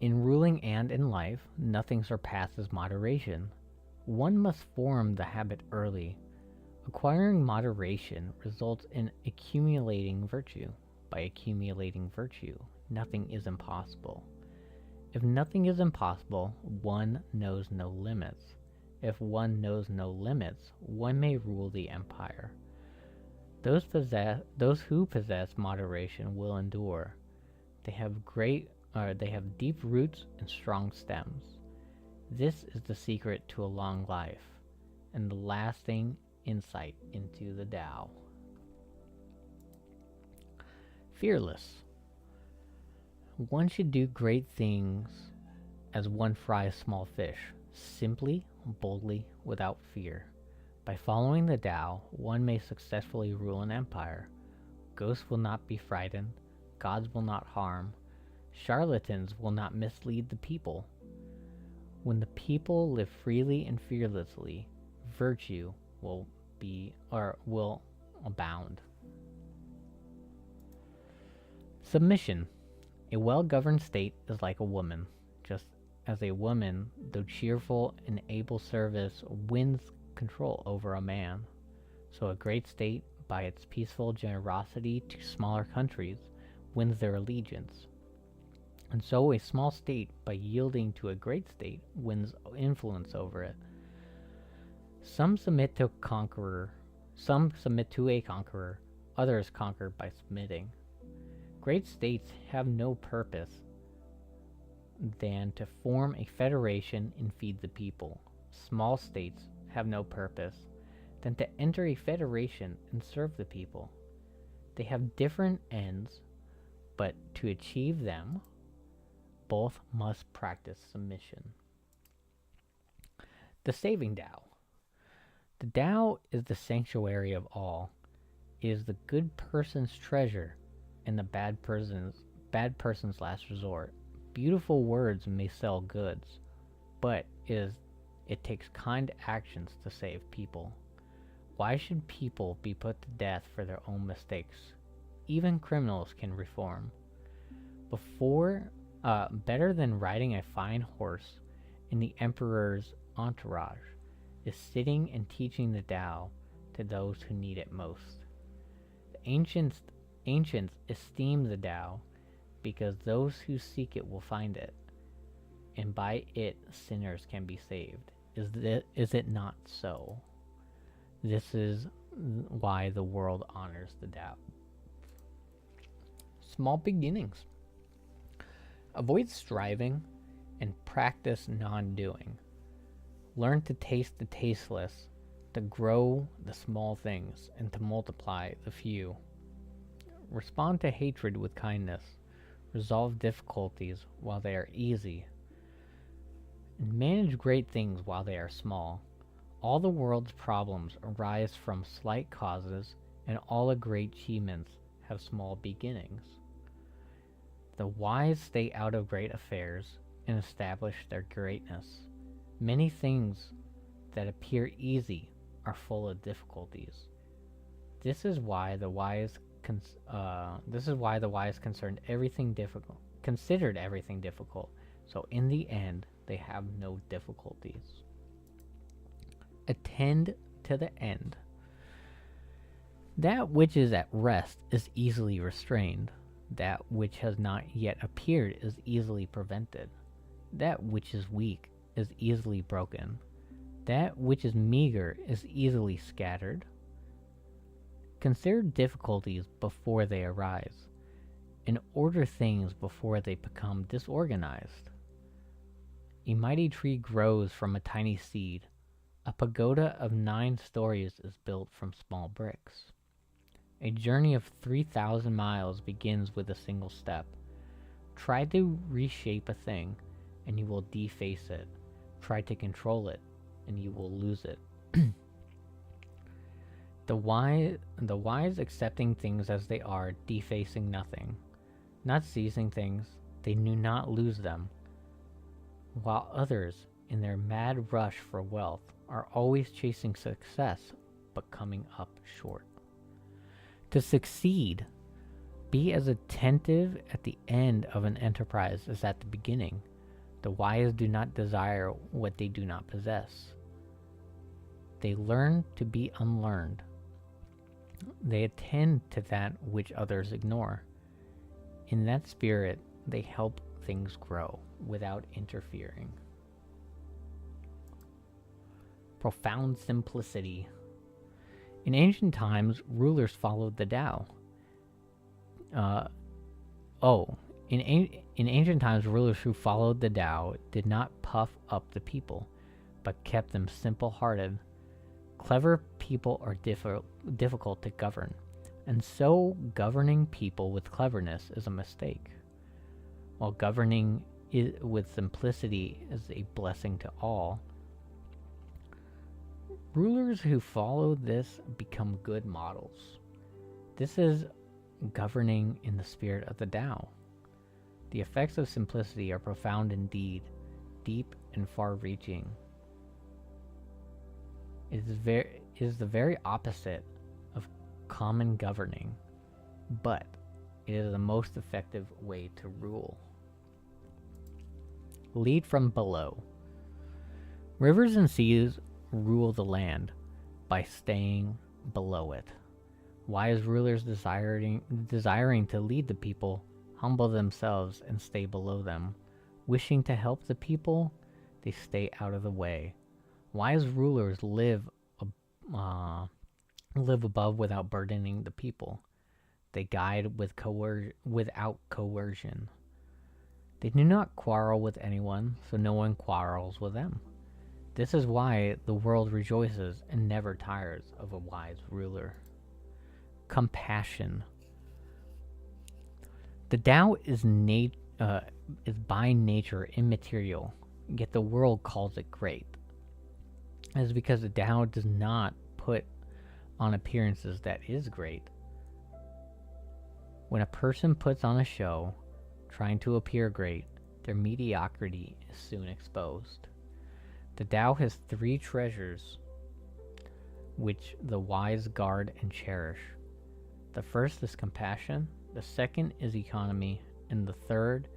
Speaker 1: and in life, nothing surpasses moderation. One must form the habit early. Acquiring moderation results in accumulating virtue. By accumulating virtue, nothing is impossible. If nothing is impossible, one knows no limits. If one knows no limits, one may rule the empire. Those who possess moderation will endure. They have deep roots and strong stems. This is the secret to a long life and the lasting insight into the Tao. Fearless. One should do great things as one fries small fish, simply, boldly, without fear. By following the Tao, one may successfully rule an empire. Ghosts will not be frightened, gods will not harm, charlatans will not mislead the people. When the people live freely and fearlessly, virtue will abound. Submission. A well-governed state is like a woman. Just as a woman, though cheerful and able service, wins control over a man, so a great state, by its peaceful generosity to smaller countries, wins their allegiance. And so a small state, by yielding to a great state, wins influence over it. Some submit to a conqueror, others conquer by submitting. Great states have no purpose than to form a federation and feed the people. Small states have no purpose than to enter a federation and serve the people. They have different ends, but to achieve them, both must practice submission. The saving Tao. The Tao is the sanctuary of all. It is the good person's treasure and the bad person's last resort. Beautiful words may sell goods, but it takes kind actions to save people. Why should people be put to death for their own mistakes? Even criminals can reform. Better than riding a fine horse in the emperor's entourage is sitting and teaching the Tao to those who need it most. The ancients esteem the Tao because those who seek it will find it, and by it sinners can be saved. Is it not so? This is why the world honors the Tao. Small beginnings. Avoid striving and practice non-doing. Learn to taste the tasteless, to grow the small things, and to multiply the few. Respond to hatred with kindness. Resolve difficulties while they are easy. And manage great things while they are small. All the world's problems arise from slight causes, and all the great achievements have small beginnings. The wise stay out of great affairs and establish their greatness. Many things that appear easy are full of difficulties. This is why the wise considered everything difficult. So in the end, they have no difficulties. Attend to the end. That which is at rest is easily restrained. That which has not yet appeared is easily prevented. That which is weak is easily broken. That which is meager is easily scattered. Consider difficulties before they arise, and order things before they become disorganized. A mighty tree grows from a tiny seed. A pagoda of 9 stories is built from small bricks. A journey of 3,000 miles begins with a single step. Try to reshape a thing, and you will deface it. Try to control it, and you will lose it. The wise accepting things as they are, defacing nothing. Not seizing things, they do not lose them. While others, in their mad rush for wealth, are always chasing success, but coming up short. To succeed, Be as attentive at the end of an enterprise as at the beginning. The wise do not desire what they do not possess. They learn to be unlearned. They attend to that which others ignore. In that spirit, they help things grow without interfering. Profound simplicity. In ancient times, rulers followed the Tao. In ancient times, rulers who followed the Tao did not puff up the people, but kept them simple-hearted. Clever people are difficult to govern, and so governing people with cleverness is a mistake, while governing with simplicity is a blessing to all. Rulers who follow this become good models. This is governing in the spirit of the Tao. The effects of simplicity are profound indeed, deep and far-reaching. It is the very opposite of common governing, but it is the most effective way to rule. Lead from below. Rivers and seas rule the land by staying below it. Wise rulers desiring to lead the people humble themselves and stay below them. Wishing to help the people, they stay out of the way. Wise rulers live above without burdening the people. They guide without coercion. They do not quarrel with anyone, so no one quarrels with them. This is why the world rejoices and never tires of a wise ruler. Compassion. The Tao is by nature immaterial, yet the world calls it great. It is because the Tao does not put on appearances that is great. When a person puts on a show, trying to appear great, their mediocrity is soon exposed. The Tao has 3 treasures which the wise guard and cherish. The first is compassion, the second is economy, and the third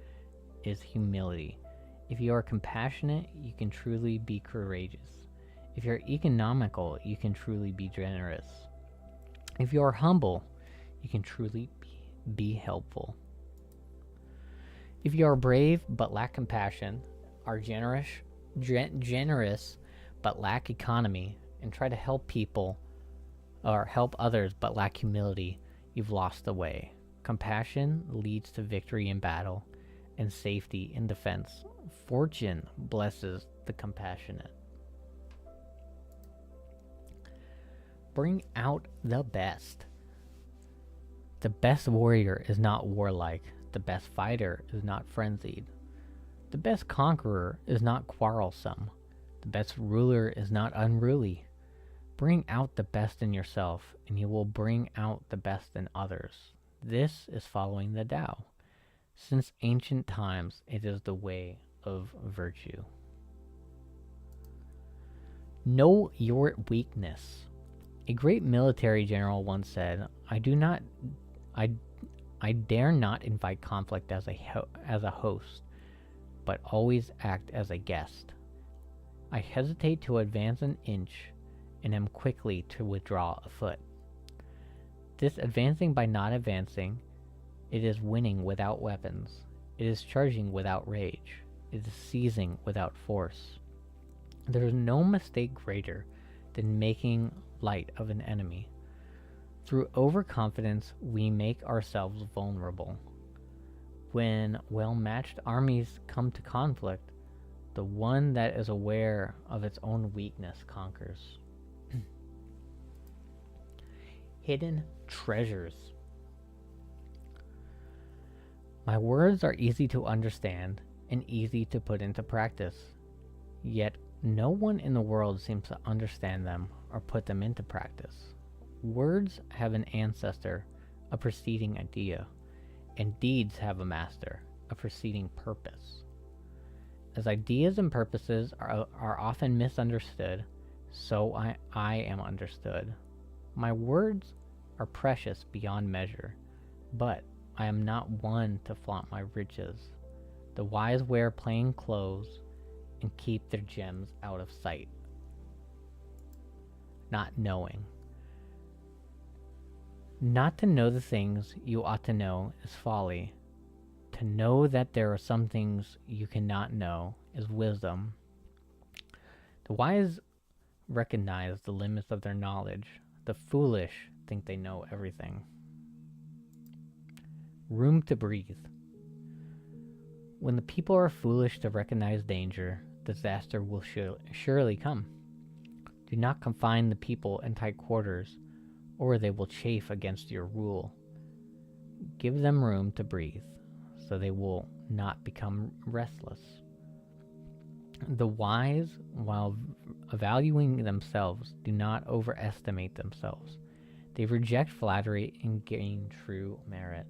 Speaker 1: is humility. If you are compassionate, you can truly be courageous. If you're economical, you can truly be generous. If you are humble, you can truly be helpful. If you are brave but lack compassion, are generous but lack economy, and try to help people or help others but lack humility, you've lost the way. Compassion leads to victory in battle and safety in defense. Fortune blesses the compassionate. Bring out the best. The best warrior is not warlike. The best fighter is not frenzied. The best conqueror is not quarrelsome. The best ruler is not unruly. Bring out the best in yourself, and you will bring out the best in others. This is following the Tao. Since ancient times, it is the way of virtue. Know your weakness. A great military general once said, I dare not invite conflict as a host, but always act as a guest. I hesitate to advance an inch, and am quickly to withdraw a foot. This advancing by not advancing, it is winning without weapons, it is charging without rage, it is seizing without force. There is no mistake greater than making light of an enemy. Through overconfidence, we make ourselves vulnerable. When well-matched armies come to conflict, the one that is aware of its own weakness conquers. Hidden treasures. My words are easy to understand and easy to put into practice, yet no one in the world seems to understand them or put them into practice. Words have an ancestor, a preceding idea, and deeds have a master, a preceding purpose. As ideas and purposes are often misunderstood, so I am understood. My words are precious beyond measure, but I am not one to flaunt my riches. The wise wear plain clothes and keep their gems out of sight. Not knowing. Not to know the things you ought to know is folly. To know that there are some things you cannot know is wisdom. The wise recognize the limits of their knowledge. The foolish think they know everything. Room to breathe. When the people are foolish to recognize danger, disaster will surely come. Do not confine the people in tight quarters, or they will chafe against your rule. Give them room to breathe, so they will not become restless. The wise, while valuing themselves, do not overestimate themselves. They reject flattery and gain true merit.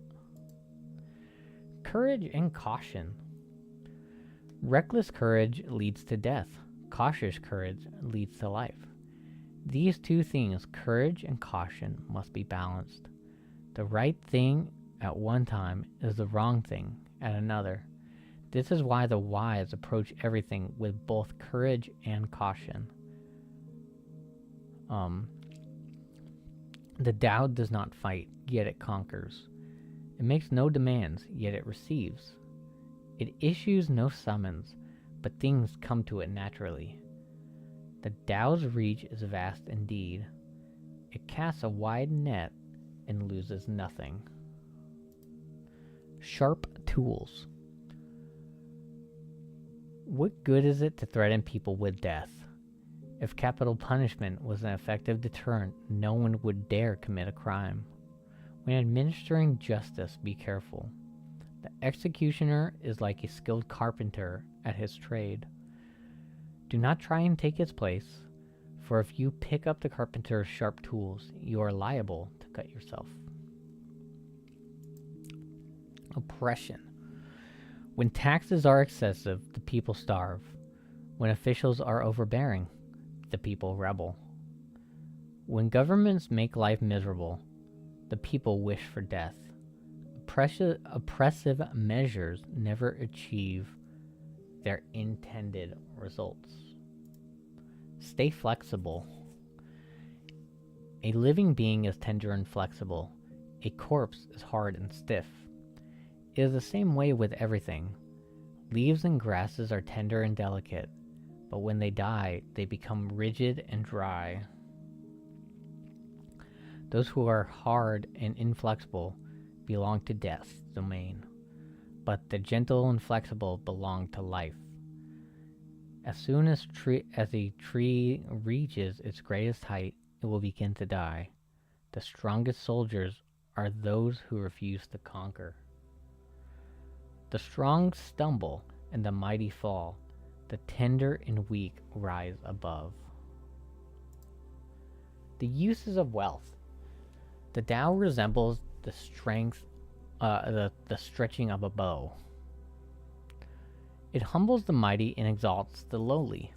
Speaker 1: Courage and caution. Reckless courage leads to death. Cautious courage leads to life. These two things, courage and caution, must be balanced. The right thing at one time is the wrong thing at another. This is why the wise approach everything with both courage and caution. The Tao does not fight, yet it conquers. It makes no demands, yet it receives. It issues no summons, but things come to it naturally. The Tao's reach is vast indeed. It casts a wide net and loses nothing. Sharp tools. What good is it to threaten people with death? If capital punishment was an effective deterrent, no one would dare commit a crime. When administering justice, be careful. The executioner is like a skilled carpenter at his trade. Do not try and take its place, for if you pick up the carpenter's sharp tools, you are liable to cut yourself. Oppression. When taxes are excessive, the people starve. When officials are overbearing, the people rebel. When governments make life miserable, the people wish for death. Oppressive measures never achieve their intended results. Stay flexible. A living being is tender and flexible. A corpse is hard and stiff. It is the same way with everything. Leaves and grasses are tender and delicate, but when they die, they become rigid and dry. Those who are hard and inflexible belong to death's domain, but the gentle and flexible belong to life. As soon as a tree reaches its greatest height, it will begin to die. The strongest soldiers are those who refuse to conquer. The strong stumble and the mighty fall. The tender and weak rise above. The uses of wealth. The Tao resembles the stretching of a bow. It humbles the mighty and exalts the lowly.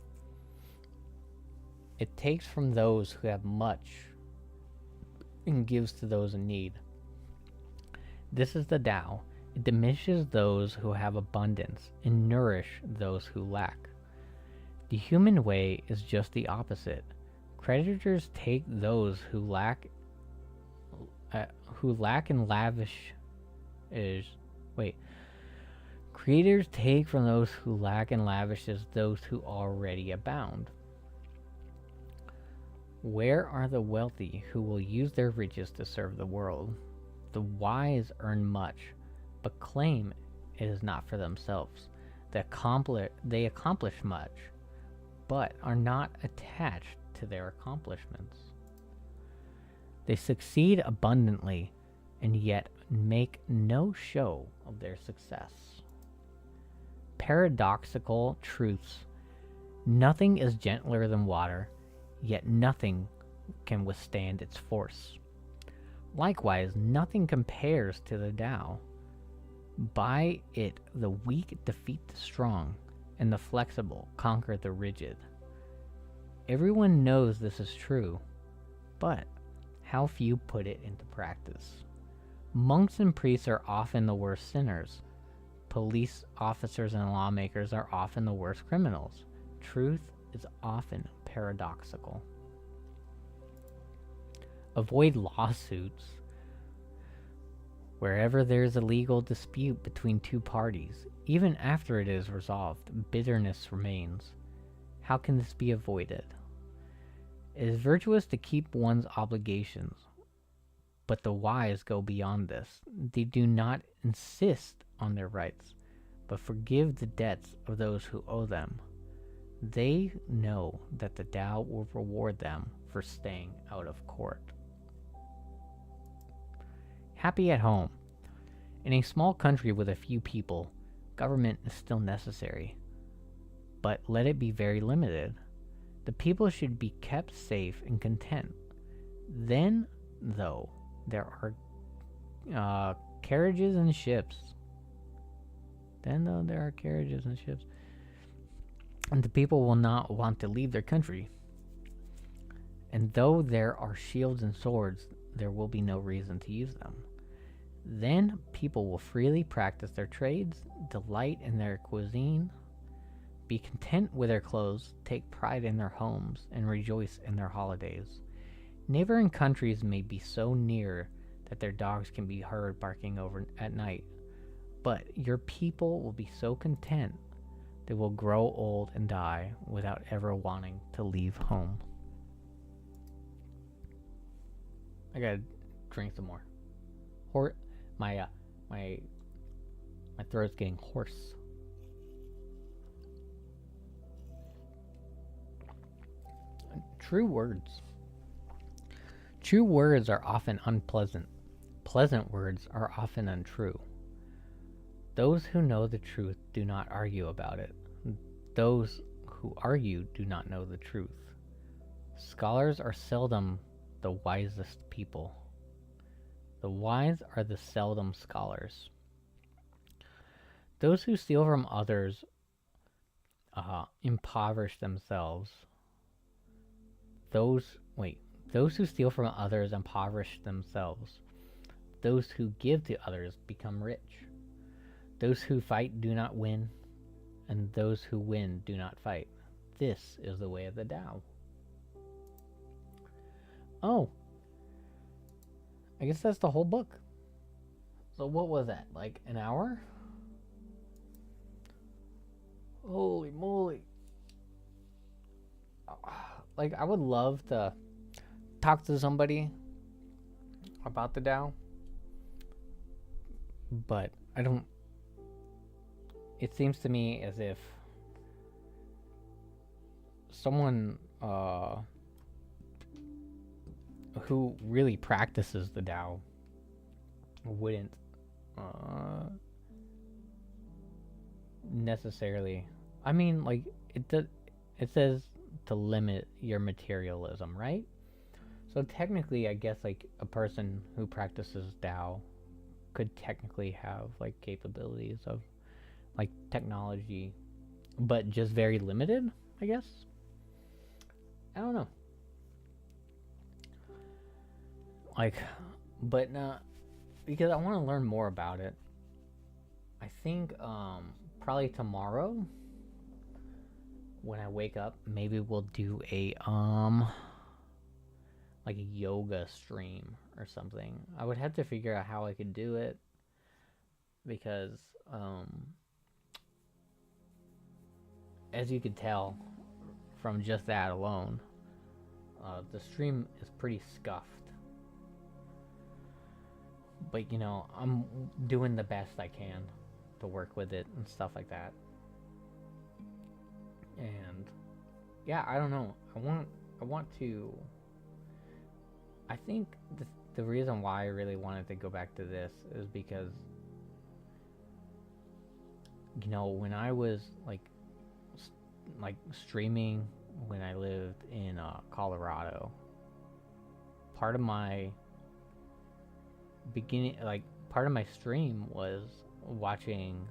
Speaker 1: It takes from those who have much and gives to those in need. This is the Tao. It diminishes those who have abundance and nourishes those who lack. The human way is just the opposite. Creditors take those who lack and lavish Creators take from those who lack and lavishes those who already abound. Where are the wealthy who will use their riches to serve the world? The wise earn much, but claim it is not for themselves. They accomplish much, but are not attached to their accomplishments. They succeed abundantly, and yet make no show of their success. Paradoxical truths. Nothing is gentler than water, yet nothing can withstand its force. Likewise, nothing compares to the Tao. By it, the weak defeat the strong, and the flexible conquer the rigid. Everyone knows this is true, but how few put it into practice. Monks and priests are often the worst sinners. Police officers and lawmakers are often the worst criminals. Truth is often paradoxical. Avoid lawsuits. Wherever there is a legal dispute between two parties, even after it is resolved, bitterness remains. How can this be avoided? It is virtuous to keep one's obligations, but the wise go beyond this. They do not insist on their rights, but forgive the debts of those who owe them. They know that the Tao will reward them for staying out of court. Happy at home. In a small country with a few people, government is still necessary, but let it be very limited. The people should be kept safe and content. Then, though, there are carriages and ships. And the people will not want to leave their country. And though there are shields and swords, there will be no reason to use them. Then people will freely practice their trades, delight in their cuisine, be content with their clothes, take pride in their homes, and rejoice in their holidays. Neighboring countries may be so near that their dogs can be heard barking over at night, but your people will be so content they will grow old and die without ever wanting to leave home. I gotta drink some more. My throat's getting hoarse. True words. True words are often unpleasant. Pleasant words are often untrue. Those who know the truth do not argue about it. Those who argue do not know the truth. Scholars are seldom the wisest people. The wise are the seldom scholars. Those who steal from others impoverish themselves. Those who steal from others impoverish themselves. Those who give to others become rich. Those who fight do not win, and those who win do not fight. This is the way of the Tao. Oh, I guess that's the whole book. So what was that, like an hour? Holy moly. Like, I would love to talk to somebody about the Tao, but I don't. It seems to me as if someone who really practices the Tao wouldn't necessarily. I mean, like, it says to limit your materialism, right? So technically, I guess, like, a person who practices Tao could technically have, like, capabilities of, like, technology, but just very limited, I guess. I don't know. Like, but because I want to learn more about it. I think probably tomorrow when I wake up, maybe we'll do a like a yoga stream or something. I would have to figure out how I could do it because as you could tell from just that alone, the stream is pretty scuffed. But, you know, I'm doing the best I can to work with it and stuff like that. And yeah, I don't know. I want to. I think the reason why I really wanted to go back to this is because, you know, when I was like streaming when I lived in Colorado, part of my part of my stream was watching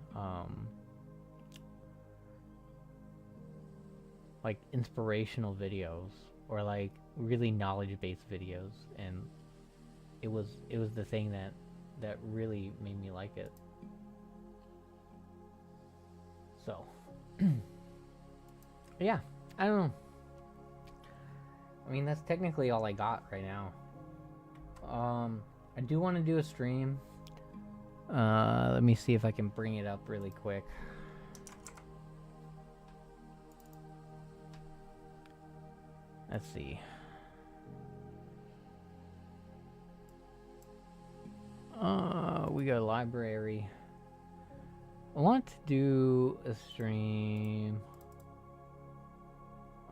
Speaker 1: like inspirational videos or like really knowledge-based videos, and it was the thing that that really made me like it. So, yeah, I don't know. I mean, that's technically all I got right now. I do want to do a stream. Let me see if I can bring it up really quick. Let's see. We got a library. I want to do a stream.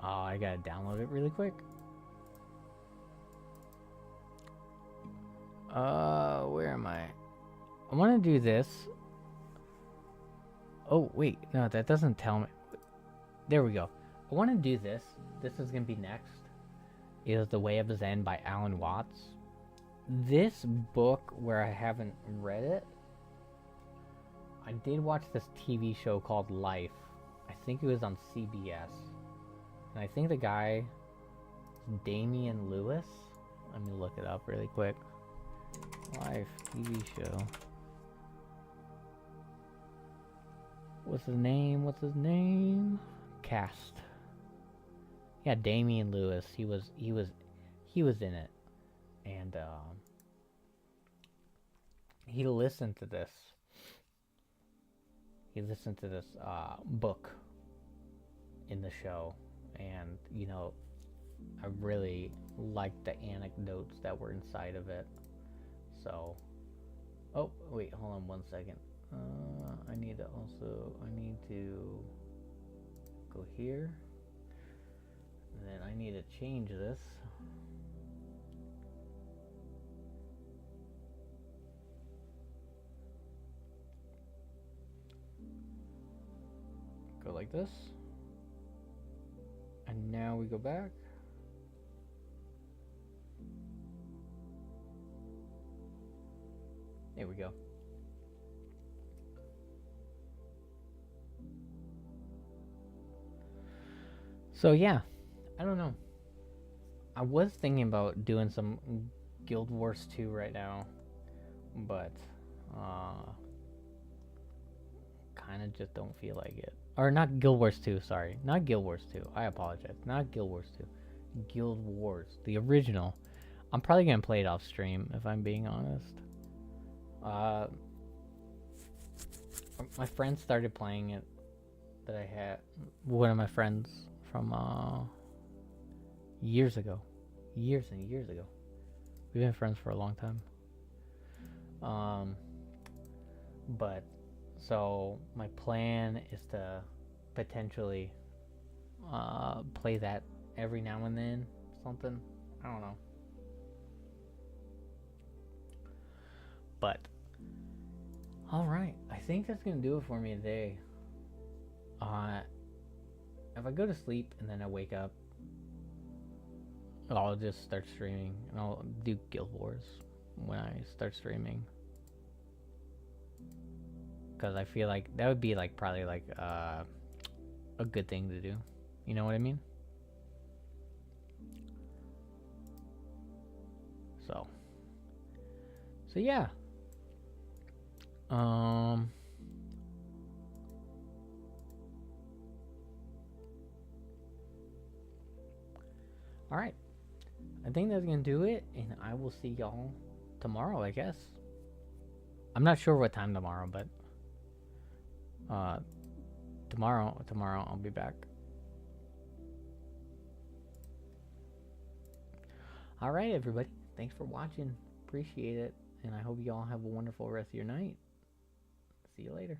Speaker 1: Oh, I gotta download it really quick. Where am I? I want to do this. Oh, wait. No, that doesn't tell me. There we go. I want to do this. This is going to be next. Is The Way of Zen by Alan Watts. This book, where I haven't read it, I did watch this TV show called Life. I think it was on CBS. And I think the guy is Damian Lewis. Let me look it up really quick. Life TV show. What's his name? What's his name? Cast. Yeah, Damian Lewis. He was in it. And he listened to this. He listened to this book in the show, and you know, I really liked the anecdotes that were inside of it. So, oh wait, hold on one second. I need to go here, and then I need to change this. Go like this, and now we go back. There we go. So yeah, I don't know. I was thinking about doing some Guild Wars 2 right now, but kind of just don't feel like it. Or not Guild Wars 2, sorry. Not Guild Wars 2. I apologize. Not Guild Wars 2. Guild Wars, the original. I'm probably going to play it off stream, if I'm being honest. My friend started playing it that I had. One of my friends from years ago. Years and years ago. We've been friends for a long time. But so my plan is to potentially play that every now and then. Something. I don't know. But alright, I think that's gonna do it for me today. If I go to sleep and then I wake up, I'll just start streaming, and I'll do Guild Wars when I start streaming. Because I feel like that would be like probably like a good thing to do. You know what I mean? So yeah. Alright. I think that's gonna do it, and I will see y'all tomorrow, I guess. I'm not sure what time tomorrow, but tomorrow I'll be back. Alright, everybody. Thanks for watching. Appreciate it. And I hope you all have a wonderful rest of your night. See you later.